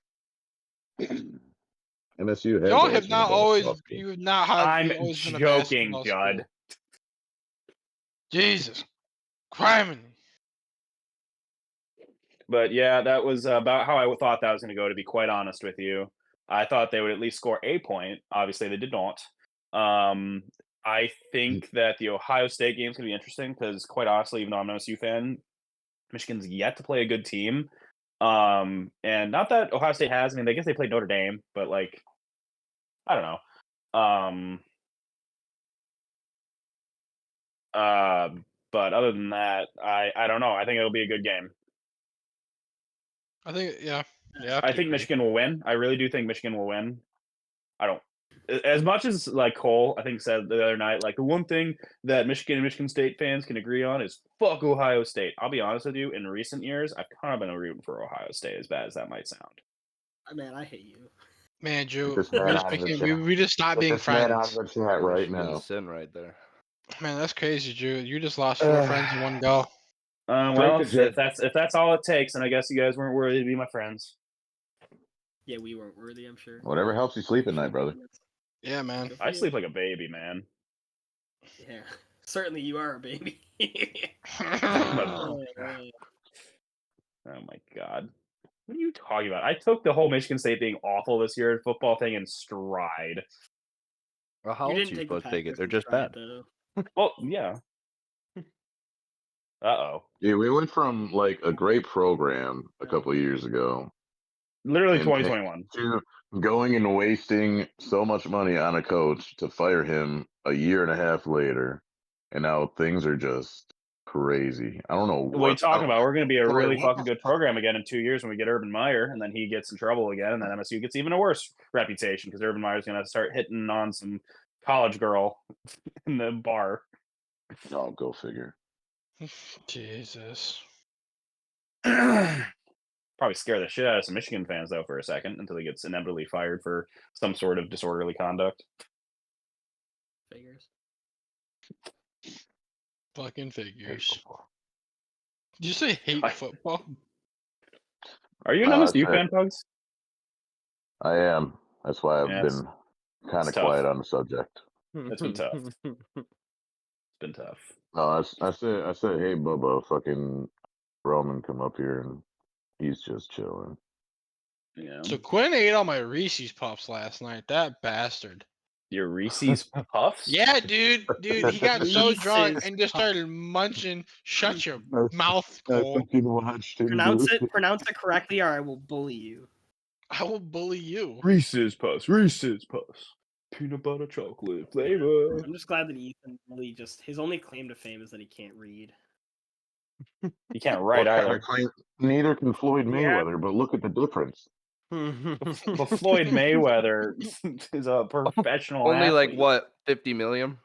MSU has Y'all always have been not a always. basketball school. You have not had. I'm you've always been a joking, basketball Judd. school. Jesus, criminy. But yeah, that was about how I thought that was going to go. To be quite honest with you, I thought they would at least score a point. Obviously, they did not. I think that the Ohio State game is going to be interesting because, quite honestly, even though I'm an MSU fan, Michigan's yet to play a good team. And not that Ohio State has. I mean, I guess they played Notre Dame, but like I don't know. But other than that, I don't know. I think it'll be a good game. I think, yeah. I think Michigan will win. I really do think Michigan will win. I don't. As much as like Cole, I think said the other night, like the one thing that Michigan and Michigan State fans can agree on is fuck Ohio State. I'll be honest with you. In recent years, I've kind of been rooting for Ohio State, as bad as that might sound. Man, I hate you. Man, Drew, This man out of the chat. we just stopped being This man out friends. of the chat right Michigan now. sin right there. Man, that's crazy, Drew. You just lost 4 friends in one go. Well, if that's all it takes, then I guess you guys weren't worthy to be my friends. Yeah, we weren't worthy, I'm sure. Whatever helps you sleep at night, brother. Yeah, man. Good for I you. sleep like a baby, man. Yeah, certainly you are a baby. Oh my god. What are you talking about? I took the whole Michigan State being awful this year in football thing in stride. Well, how You else didn't you take the supposed to take it? Packers They're in just stride, bad. though. Well, yeah. Uh-oh. Yeah, we went from like a great program a couple of years ago Literally and 2021. to going and wasting so much money on a coach to fire him a year and a half later, and now things are just crazy. I don't know What are you talking about? We're going to be a So, really what fucking the good program again in 2 years when we get Urban Meyer, and then he gets in trouble again, and then MSU gets even a worse reputation because Urban Meyer's going to start hitting on some college girl in the bar. Oh, go figure. Jesus. Probably scare the shit out of some Michigan fans, though, for a second until he gets inevitably fired for some sort of disorderly conduct. Figures. Fucking figures. Did you say hate football? Are you an MSU fan, Puggz? I am. That's why I've Yeah, been kind of it's tough. quiet on the subject. It's been tough. It's been tough. No, I said, hey, Bubba, fucking Roman, come up here, and he's just chilling. Yeah. So Quinn ate all my Reese's Puffs last night. That bastard. Your Reese's Puffs? Yeah, dude, he got so drunk Reese's and just Puffs. started munching. Shut your mouth, Cole. fucking watched him. Pronounce it correctly, or I will bully you. I will bully you. Reese's Puffs. Reese's Puffs. Peanut butter chocolate flavor. I'm just glad that Ethan really his only claim to fame is that he can't read. You can't write either. Neither can Floyd Mayweather, but look at the difference. But Floyd Mayweather is a professional Only athlete. like what, 50 million?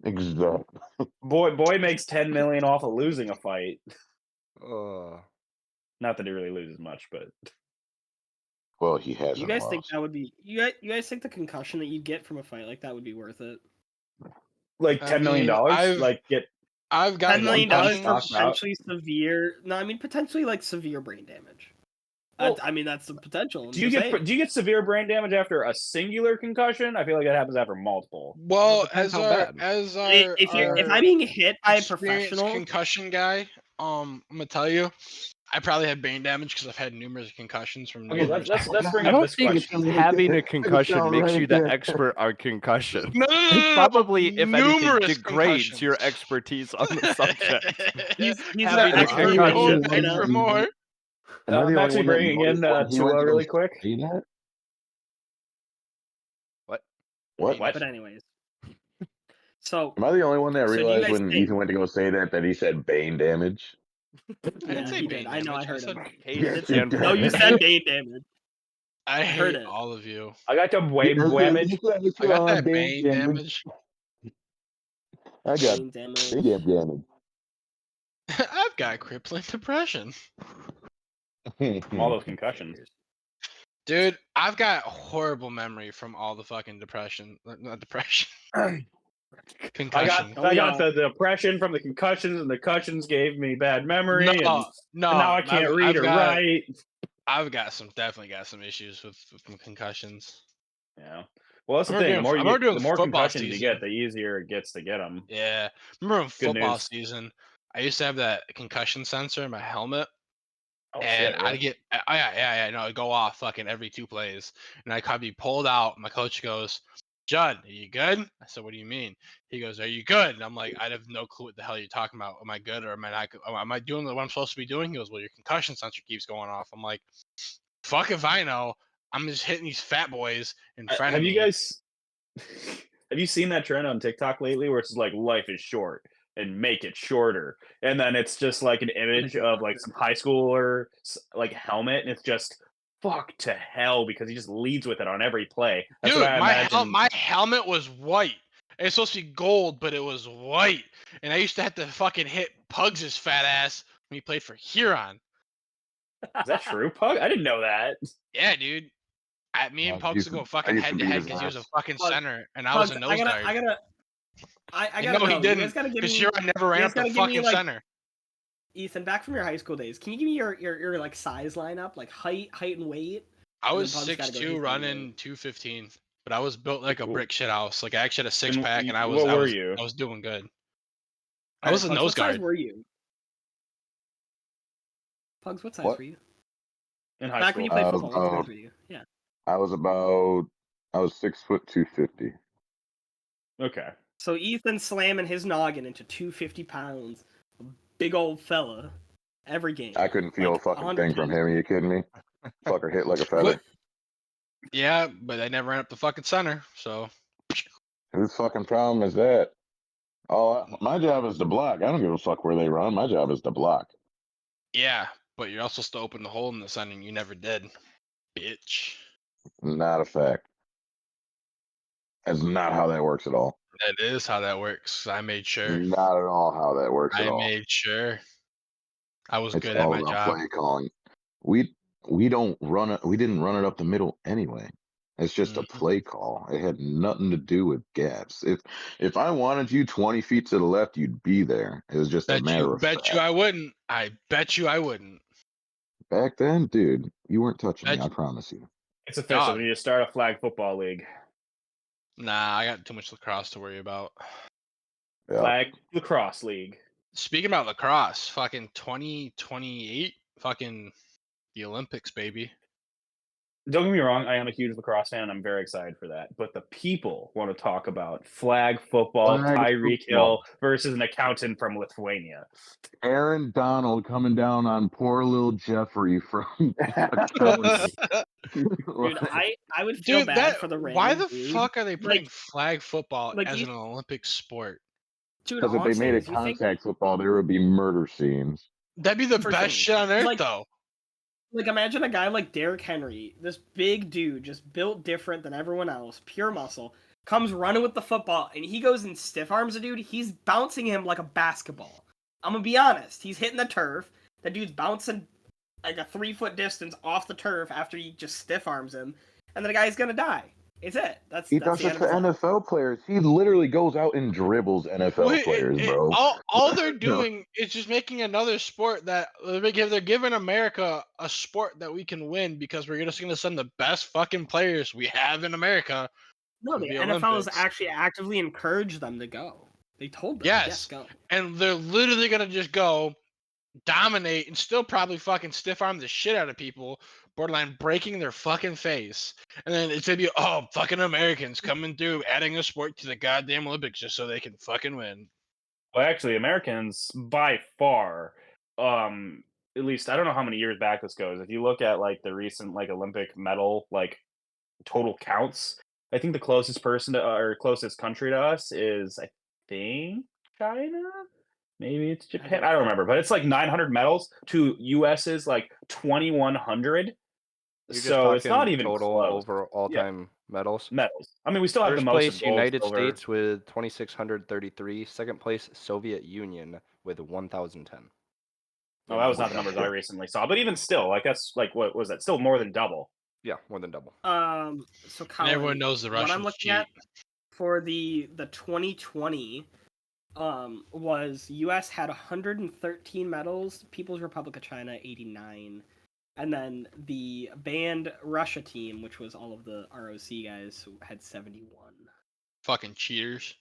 Exactly. Boy makes 10 million off of losing a fight. Not that he really loses much, but well, he hasn't. You guys lost. think that would be? You guys think the concussion that you'd get from a fight like that would be worth it? like $10 million. I've got $10 million for talked about. potentially severe. No, I mean potentially like severe brain damage. Well, I mean that's the potential. Do you get severe brain damage after a singular concussion? I feel like that happens after multiple. Well, depends as how our bad. if I'm being hit by a experienced professional concussion guy, I'm gonna tell you, I probably had brain damage because I've had numerous concussions from. Okay, let's bring I up don't this think question. having a concussion makes you the expert on concussion. It probably, if anything, Numerous degrades concussions. your expertise on the subject. he's Having an a expert concussion. right now. For more. I'm actually bringing in Tua really quick. See that? What? What? But anyways, so Am I the only one that So do you realized guys when think- Ethan went to go say that he said brain damage? I didn't say he brain did. I know. I damage, heard him. Yes, you did. No, you said brain damage. I heard hate it. all of you. I got the wave damage. I got that brain damage. I got Brain damage. big damage. I've got crippling depression. From all those concussions. Dude, I've got horrible memory from all the fucking depression. Not depression. Concussion. I got the depression from the concussions, and the concussions gave me bad memory. No, and now I can't read or write. I've definitely got some issues with concussions. Yeah. Well, that's the thing. The more concussions you get, the easier it gets to get them. Yeah. Remember in football season, I used to have that concussion sensor in my helmet. Oh, and shit, really? I'd get, it'd go off fucking every 2 plays. And I'd be pulled out. My coach goes, Judd, are you good? I said, what do you mean? He goes, are you good? And I'm like, I have no clue what the hell you're talking about. Am I good or am I not good? Am I doing what I'm supposed to be doing? He goes, well, your concussion sensor keeps going off. I'm like, fuck if I know. I'm just hitting these fat boys in front of Have me. you guys have you seen that trend on TikTok lately where it's like life is short and make it shorter, and then it's just like an image of like some high schooler like helmet, and it's just fuck to hell because he just leads with it on every play. That's Dude, what I imagine. my helmet was white. It's supposed to be gold, but it was white. And I used to have to fucking hit Puggz' fat ass when he played for Huron. Is that true, Pug? I didn't know that. Yeah, dude. Me and I Puggz used would go to- fucking I used to head to beat head his because he was a ass. fucking Pug- center and I was a Puggz, nose guard. I gotta No, know. he You guys didn't. gotta give Because me Huron never ran you up guys the gotta give me, fucking like, center. Ethan, back from your high school days. Can you give me your like size lineup, like height and weight? I And was then Puggz gotta go 6'2", his running 215. But I was built like a Cool. brick shit house. Like I actually had a six And pack, and I what were was you? doing good. I Alright, was a Puggz, nose what size guard. were you? Puggz, what size What? were you? In high Back when school. you played I was football, what size about- were you? Yeah. I was 6 foot 250. Okay. So Ethan slamming his noggin into 250 pounds, a big old fella, every game. I couldn't feel Like, a fucking 100 thing from times. him. Are you kidding me? Fucker hit like a feather. What? Yeah, but I never ran up the fucking center. So Whose fucking problem is that? Oh, my job is to block. I don't give a fuck where they run. My job is to block. yeah, but you're also supposed to open the hole in the center, and you never did, bitch. Not a fact. That's not how that works at all. That is how that works. I made sure. Not at all how that works at I all. made sure. I was It's good at all my about job. play calling. We don't run it. We didn't run it up the middle anyway. It's just a Mhm. play call. It had nothing to do with gaps. If I wanted you 20 feet to the left, you'd be there. It was just a matter of Bet fact. you I wouldn't. I bet you I wouldn't. Back then, dude, you weren't touching me. Bet- I promise you. It's official. Dog. We need to start a flag football league. Nah, I got too much lacrosse to worry about. Yeah. Flag lacrosse league. Speaking about lacrosse, fucking 2028, fucking the Olympics, baby. Don't get me wrong, I am a huge lacrosse fan. I'm very excited for that. But the people want to talk about flag football, Flag Tyreek football. Hill versus an accountant from Lithuania. Aaron Donald coming down on poor little Jeffrey from. Dude, I would feel Dude, bad for the why random the dude. fuck are they putting Like- flag football like as you- an Olympic sport? Dude, Because if they honestly, made it if you think- contact football, there would be murder scenes. That'd be the For best sure. shit on earth, Like- though. Like, imagine a guy like Derrick Henry, this big dude, just built different than everyone else, pure muscle, comes running with the football, and he goes and stiff arms a dude. He's bouncing him like a basketball. I'm gonna be honest. He's hitting the turf. That dude's bouncing like a 3-foot distance off the turf after he just stiff arms him, and then the guy's gonna die. It's it. That's He that's does the it end for of it. NFL players. He literally goes out and dribbles NFL Wait, players, bro. all they're doing is just making another sport that they're giving America a sport that we can win because we're just gonna send the best fucking players we have in America. No, the the NFL has Olympics. actually actively encouraged them to go. They told them, Yes. yes, go. And they're literally gonna just go dominate and still probably fucking stiff arm the shit out of people, borderline breaking their fucking face. And then it's gonna be, oh, fucking Americans coming through, adding a sport to the goddamn Olympics just so they can fucking win. Well, actually, Americans by far, at least I don't know how many years back this goes. If you look at like the recent like Olympic medal like total counts, I think the closest person to or closest country to us is I think China. Maybe it's Japan. I don't remember, but it's like 900 medals to US's like 2,100. You're just So it's not talking even total close. over all-time medals. Medals. I mean, we still have First the most. place of gold, United silver. States with 2,633. Second place Soviet Union with 1,010. Oh, that was not the numbers I recently saw, but even still, like that's like what was that? Still more than double. Yeah, more than double. So And Colin, everyone knows the what I'm Russians looking cheat. at for the 2020 was US had 113 medals, People's Republic of China 89, and then the banned Russia team, which was all of the ROC guys, had 71. Fucking cheaters.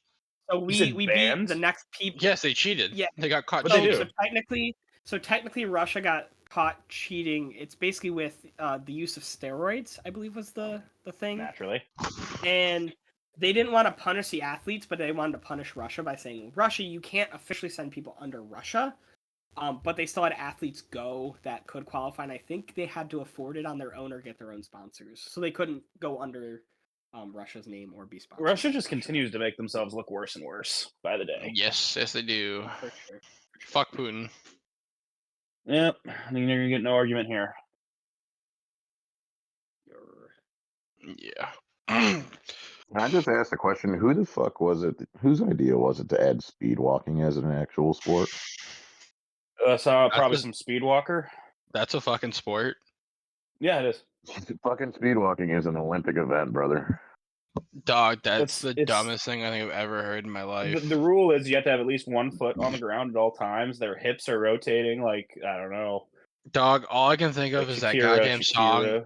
So You we said beat banned? the next people. Yes, they cheated. Yeah. They got caught What'd they cheating. do? So technically Russia got caught cheating. It's basically with the use of steroids, I believe was the thing. Naturally. And they didn't want to punish the athletes, but they wanted to punish Russia by saying, Russia, you can't officially send people under Russia, But they still had athletes go that could qualify, and I think they had to afford it on their own or get their own sponsors, so they couldn't go under Russia's name or be sponsored. Russia just continues to make themselves look worse and worse by the day. Yes, they do. For sure. Fuck Putin. Yep, I mean, you're gonna get no argument here. Yeah. Can I just ask the question? Who the fuck was it? Whose idea was it to add speed walking as an actual sport? So probably That's some speed walker. That's a fucking sport. Yeah, it is. Fucking speed walking is an Olympic event, brother. Dog, that's It's- the dumbest thing I think I've ever heard in my life. The rule is you have to have at least 1 foot on the ground at all times. Their hips are rotating like, I don't know. Dog, all I can think of like is that Shakira, goddamn song. Shakira.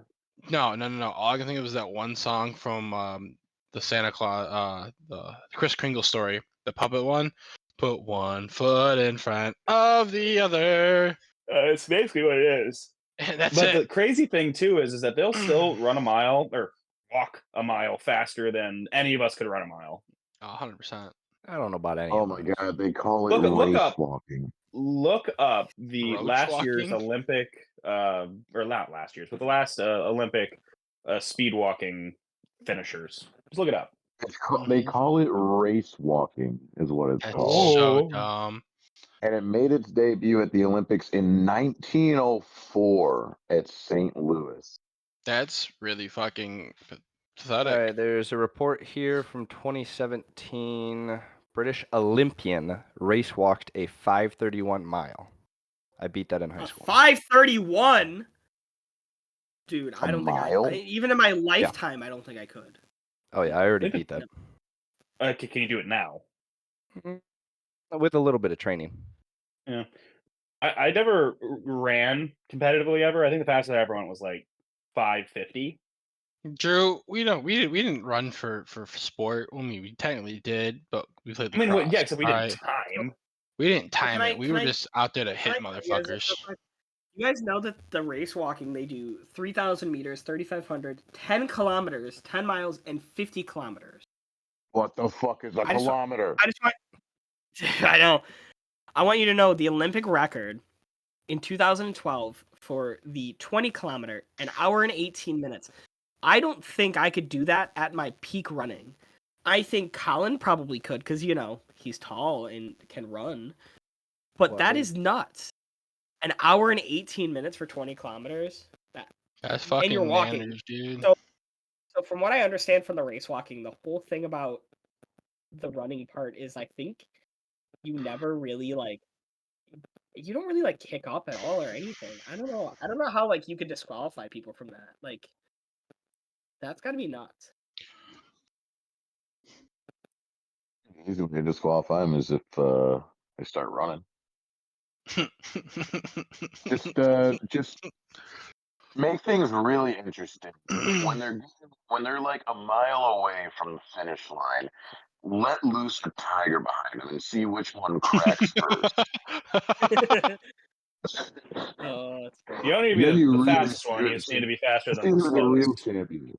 No. All I can think of is that one song from the Santa Claus, the Kris Kringle story, the puppet one. Put 1 foot in front of the other. It's basically what it is. That's But it. the crazy thing too is that they'll still run a mile or walk a mile faster than any of us could run a mile. 100%. I don't know about any. Oh of my those. god, they call it Look race up. walking. Look up the Roach last year's walking? Olympic, or not last year's, but the last Olympic speed walking finishers. Just look it up. They call it race walking, is what it's That's called. so Oh. dumb. And it made its debut at the Olympics in 1904 at St. Louis. That's really fucking All pathetic. right, there's a report here from 2017. British Olympian race walked a 5:31 mile. I beat that in high school. 5:31. Dude, I A don't mile? think even in my lifetime, I don't think I could. Oh yeah, I already Think beat that Can you do it now? with a little bit of training. Yeah. I never ran competitively ever. I think the fastest I ever went was like 5:50. Drew, we didn't run for sport. I mean, we technically did, but we played I mean, lacrosse. yeah, except we didn't alright? time. We didn't Can time I- it. We can were I- just out there to hit Can I cut you guys motherfuckers. real quick? You guys know that the race walking, they do 3,000 meters, 3,500, 10 kilometers, 10 miles, and 50 kilometers. What the fuck is a I just- kilometer? I just want... I know. I want you to know the Olympic record in 2012 for the 20 kilometer, 1 hour and 18 minutes. I don't think I could do that at my peak running. I think Colin probably could because, he's tall and can run. But Well, that is nuts. 1 hour and 18 minutes for 20 kilometers. That's fucking you're walking. manners, dude. So- So from what I understand from the race walking, the whole thing about the running part is I think you never really you don't really kick up at all or anything. I don't know how you could disqualify people from that. That's gotta be nuts. The easy way to disqualify them is if they start running. Just make things really interesting. When they're like a mile away from the finish line, let loose a tiger behind them and see which one cracks first. Oh, that's great. You don't need to be Then the you really fastest one. You just need to be faster See than the who the real slowest. champion is.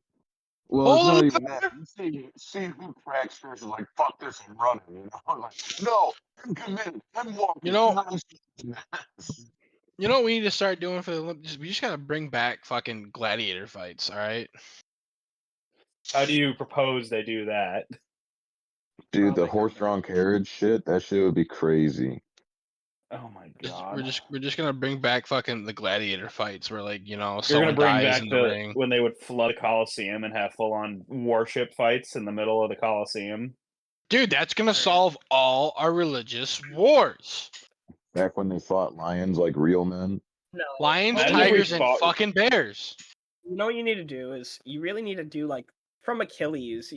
Well, it's Hold not on. even that. You see who cracks first is like, fuck this, I'm running. I'm like, no, I'm committed. I'm walking. You know- You know what we need to start doing for the Olympics? We just gotta bring back fucking gladiator fights, all right? How do you propose they do that? Dude, the Probably horse-drawn carriage shit, that shit would be crazy. Oh my Just- god. We're just gonna bring back fucking the gladiator fights where You're gonna someone bring dies back in the ring. when they would flood the Coliseum and have full-on warship fights in the middle of the Coliseum. Dude, that's gonna solve all our religious wars. Back when they fought lions like real men. No. Lions, Imagine if we tigers, and fought- fucking bears. You know what you need to do is you really need to do from Achilles,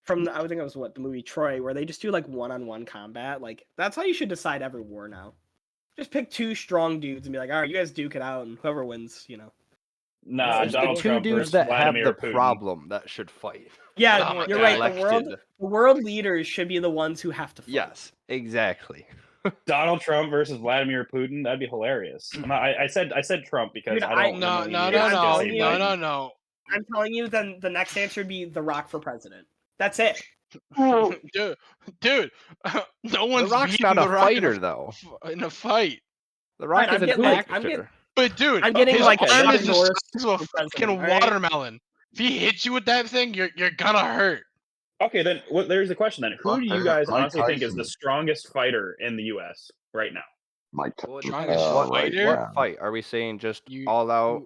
from I think it was the movie Troy, where they just do one-on-one combat. That's how you should decide every war now. Just pick 2 strong dudes and be like, all right, you guys duke it out, and whoever wins, Nah, It's the Donald 2 Trump dudes versus that have Vladimir the Putin. problem that should fight. Yeah, Oh my you're God. right. Elected. The world leaders should be the ones who have to fight. Yes, exactly. Donald Trump versus Vladimir Putin. That'd be hilarious. I said Trump because Dude, I don't. No, remember no, the no, years to no, say Biden. no, Biden. no. I'm telling you, then the next answer would be The Rock for president. That's it. Dude, no one's The Rock's beating not a The Rock fighter, though. in a fight. The Rock Fine, is I'm an getting, like, actor. But dude, I'm getting, his like, arm Chuck is the Norris size of a for fucking president, all right? watermelon. If he hits you with that thing, you're gonna hurt. Okay, then there's the question then. Who Fuck do you that. guys Mike honestly think is Tyson. the strongest fighter in the U.S. right now? Mike Well, Tyson. strongest what fighter? what fight are we saying? Just You- all out,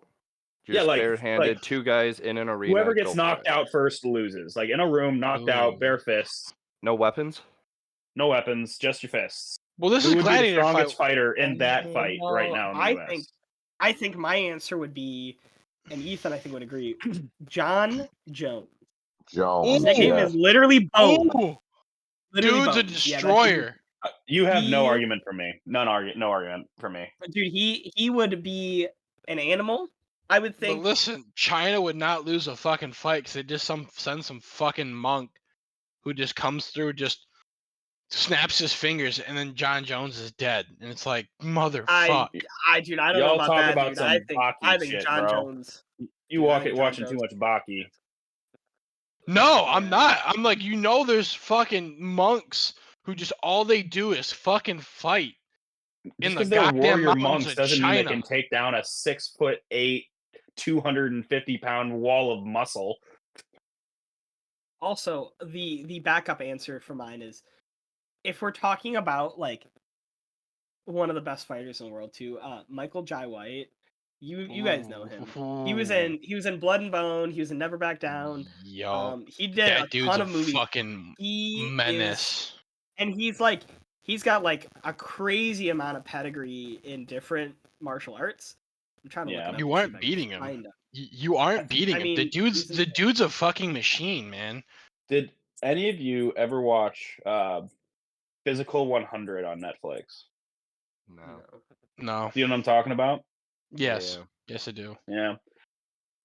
Yeah, just like- barehanded, like, two guys in an arena. Whoever go gets for knocked it. out first loses. Like in a room, knocked out, Ooh. bare fists, No weapons. no weapons, just your fists. Well, this Who is would be the gladiator strongest fight. fighter in that fight right now in the U.S.? I think my answer would be, and Ethan I think would agree, John Jones. Jones. His nickname yes. is literally Bone. Ooh, Literally dude's a Bones. Yeah, that destroyer. You have no He- argument for me. No argument for me. dude, he would be an animal. I would But think. listen, China would not lose a fucking fight because they just send some fucking monk who just comes through, just snaps his fingers, and then John Jones is dead. And it's like, motherfuck. Dude, I don't know Y'all about talk that, about dude. some I think Baki shit, John bro. Jones. You Dude, I think John watching too Jones- much Baki. No, I'm not. I'm like, there's fucking monks who just all they do is fucking fight in Just the because they're goddamn warrior mountains monks of doesn't mean they China. can take down a 6'8", 250-pound wall of muscle. Also, the backup answer for mine is, if we're talking about like one of the best fighters in the world too, Michael Jai White. You guys know him. He was in Blood and Bone. He was in Never Back Down. Yo, He did that a dude's ton a of movies. fucking He menace. and he's got like a crazy amount of pedigree in different martial arts. I'm trying to look Yeah. it up You to see if aren't I can beating him. find him. You aren't beating I him. mean, The he's insane. dude's a fucking machine, man. Did any of you ever watch Physical 100 on Netflix? No. No. Do you know what I'm talking about? Yes. Yeah. Yes, I do. Yeah.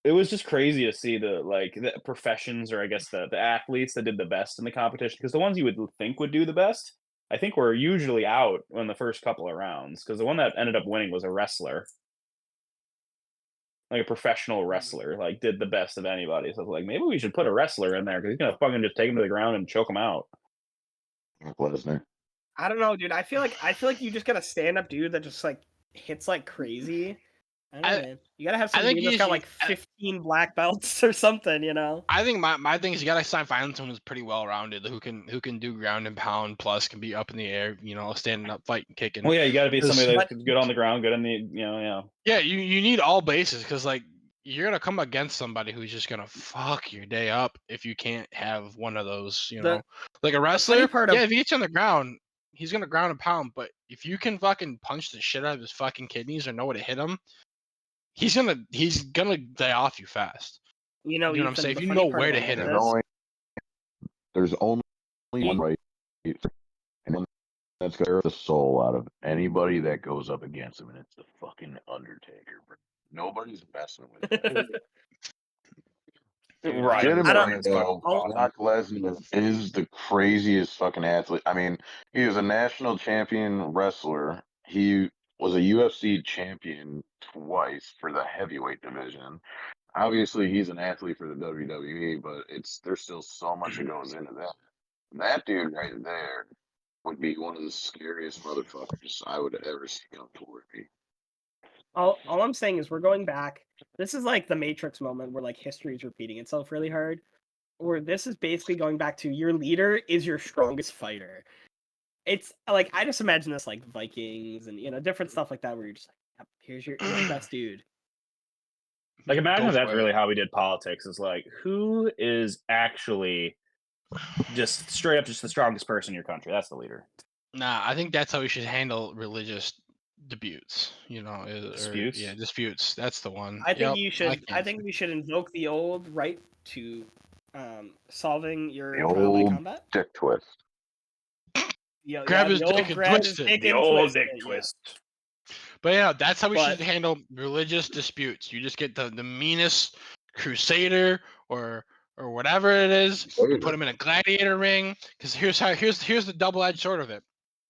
It was just crazy to see the professions, or I guess the athletes that did the best in the competition, because the ones you would think would do the best, I think were usually out in the first couple of rounds, because the one that ended up winning was a wrestler. Like a professional wrestler, like did the best of anybody. So I was like, maybe we should put a wrestler in there, because he's gonna fucking just take him to the ground and choke him out. Lesnar. I don't know, dude. I feel like you just got a stand up dude that just like hits like crazy. I don't know, man. You gotta have I some think dude that's got like 15 black belts or something, you know? I think my thing is you gotta find someone who's pretty well rounded, who can do ground and pound, plus can be up in the air, standing up, fighting, kicking. Well, yeah, you got to be somebody But- that's good on the ground, good in the, yeah. Yeah, you need all bases, because like you're gonna come against somebody who's just gonna fuck your day up if you can't have one of those, like a wrestler. part of- if he gets you on the ground, he's gonna ground and pound. But if you can fucking punch the shit out of his fucking kidneys or know where to hit him, he's gonna die off you fast. You know You know what I'm Ethan, saying? the If you funny know part where to about hit all him. this- There's only one right, and one that's gonna tear the soul out of anybody that goes up against him, and it's the fucking Undertaker, bro. Nobody's messing with him. Dude, Right. Legitimately, It's though, fucking Brock Lesnar is the craziest fucking athlete. I mean, he was a national champion wrestler. He was a UFC champion twice for the heavyweight division. Obviously, he's an athlete for the WWE, but there's still so much that goes into that. That dude right there would be one of the scariest motherfuckers I would ever see on tour. all I'm saying is we're going back. This is like the Matrix moment where like history is repeating itself really hard. Where this is basically going back to your leader is your strongest fighter. It's like I just imagine this like Vikings and different stuff like that where you're just like, yep, here's your best dude. Like, imagine Go if that's for it. really how we did politics. Is like, who is actually just straight up just the strongest person in your country? That's the leader. Nah, I think that's how we should handle religious disputes. Disputes? Yeah, disputes. That's the one. I think Yep, you should. I can't think say. we should invoke the old right to solving your The trial by old combat. dick twist. Grab his the old dick and grab twist his it. dick The and old twist dick it, yeah. twist. But yeah, that's how we But- should handle religious disputes. You just get the meanest crusader or whatever it is. You put him in a gladiator ring. Because here's the double-edged sword of it.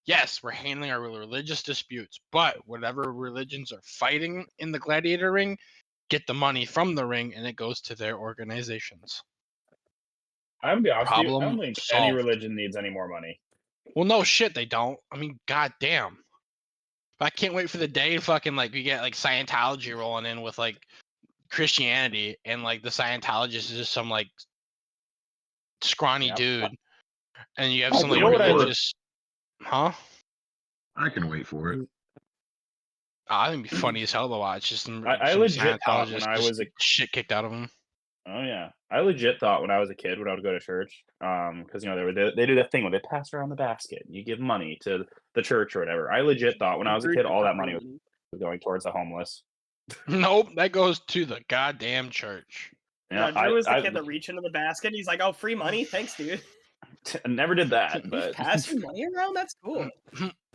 Yes, we're handling our religious disputes, but whatever religions are fighting in the gladiator ring, get the money from the ring, and it goes to their organizations. I'm gonna be honest with you, I Problem don't think any solved. religion needs any more money. Well, no shit, they don't. I mean, goddamn. I can't wait for the day fucking like we get like Scientology rolling in with like Christianity, and like the Scientologist is just some like scrawny Yep. dude, and you have I some can like wait for it. religious, huh? I can wait for it. I think it'd be funny as hell to watch. Just some, I some legit thought when Scientologists I just was a shit kicked out of them. Oh yeah, I legit thought when I was a kid when I would go to church, because they do that thing where they pass around the basket and you give money to the church or whatever. I legit thought when I was a kid all that money was going towards the homeless. Nope, that goes to the goddamn church. Yeah, Yeah, Drew was the I kid that reached into the basket. And he's like, "Oh, free money, thanks, dude." never did that, You but pass your money around. That's cool.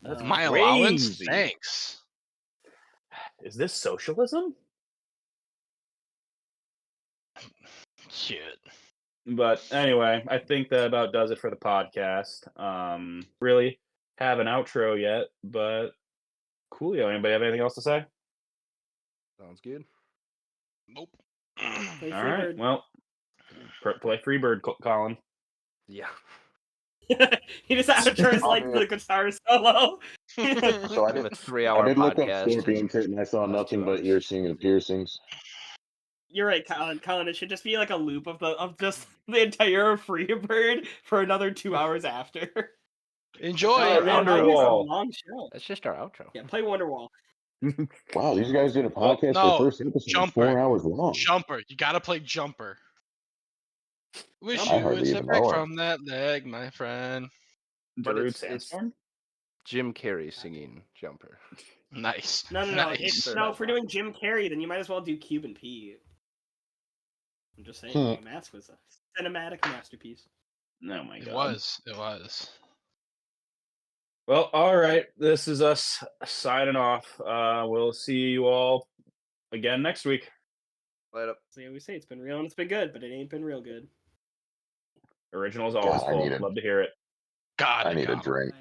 That's My allowance, crazy. thanks. Is this socialism? Shit. But anyway, I think that about does it for the podcast. Really have an outro yet, but coolio. Anybody have anything else to say? Sounds good. Nope. Play All right. Freebird. Well, play Freebird, Colin. Yeah. He just outros like the guitar solo. So I We have did. a 3-hour I did look up podcast. scorpion tit, and I saw Last nothing 2 but hours. earring and piercings. You're right, Colin. Colin, it should just be like a loop of just the entire Freebird for another 2 hours after. Enjoy Oh, it. man, That was a Wonderwall. long show. That's just our outro. Yeah, play Wonderwall. Wow, these guys did a Well, podcast. no, The first episode, Jumper. 4 hours long. Jumper. You gotta play Jumper. Wish I you hardly would even step back know her. from that leg, my friend. But Darude it's Sandstorm? Jim Carrey singing Jumper. Nice. No. Nice. If we're doing Jim Carrey, then you might as well do Cuban Pete. I'm just saying, Hmm. Mask was a cinematic masterpiece. Oh my It god. was. It was. Well, all right. This is us signing off. We'll see you all again next week. Later. So yeah, we say it's been real and it's been good, but it ain't been real good. Original's always God, I full. need it. Love to hear it. God. I need a God. drink.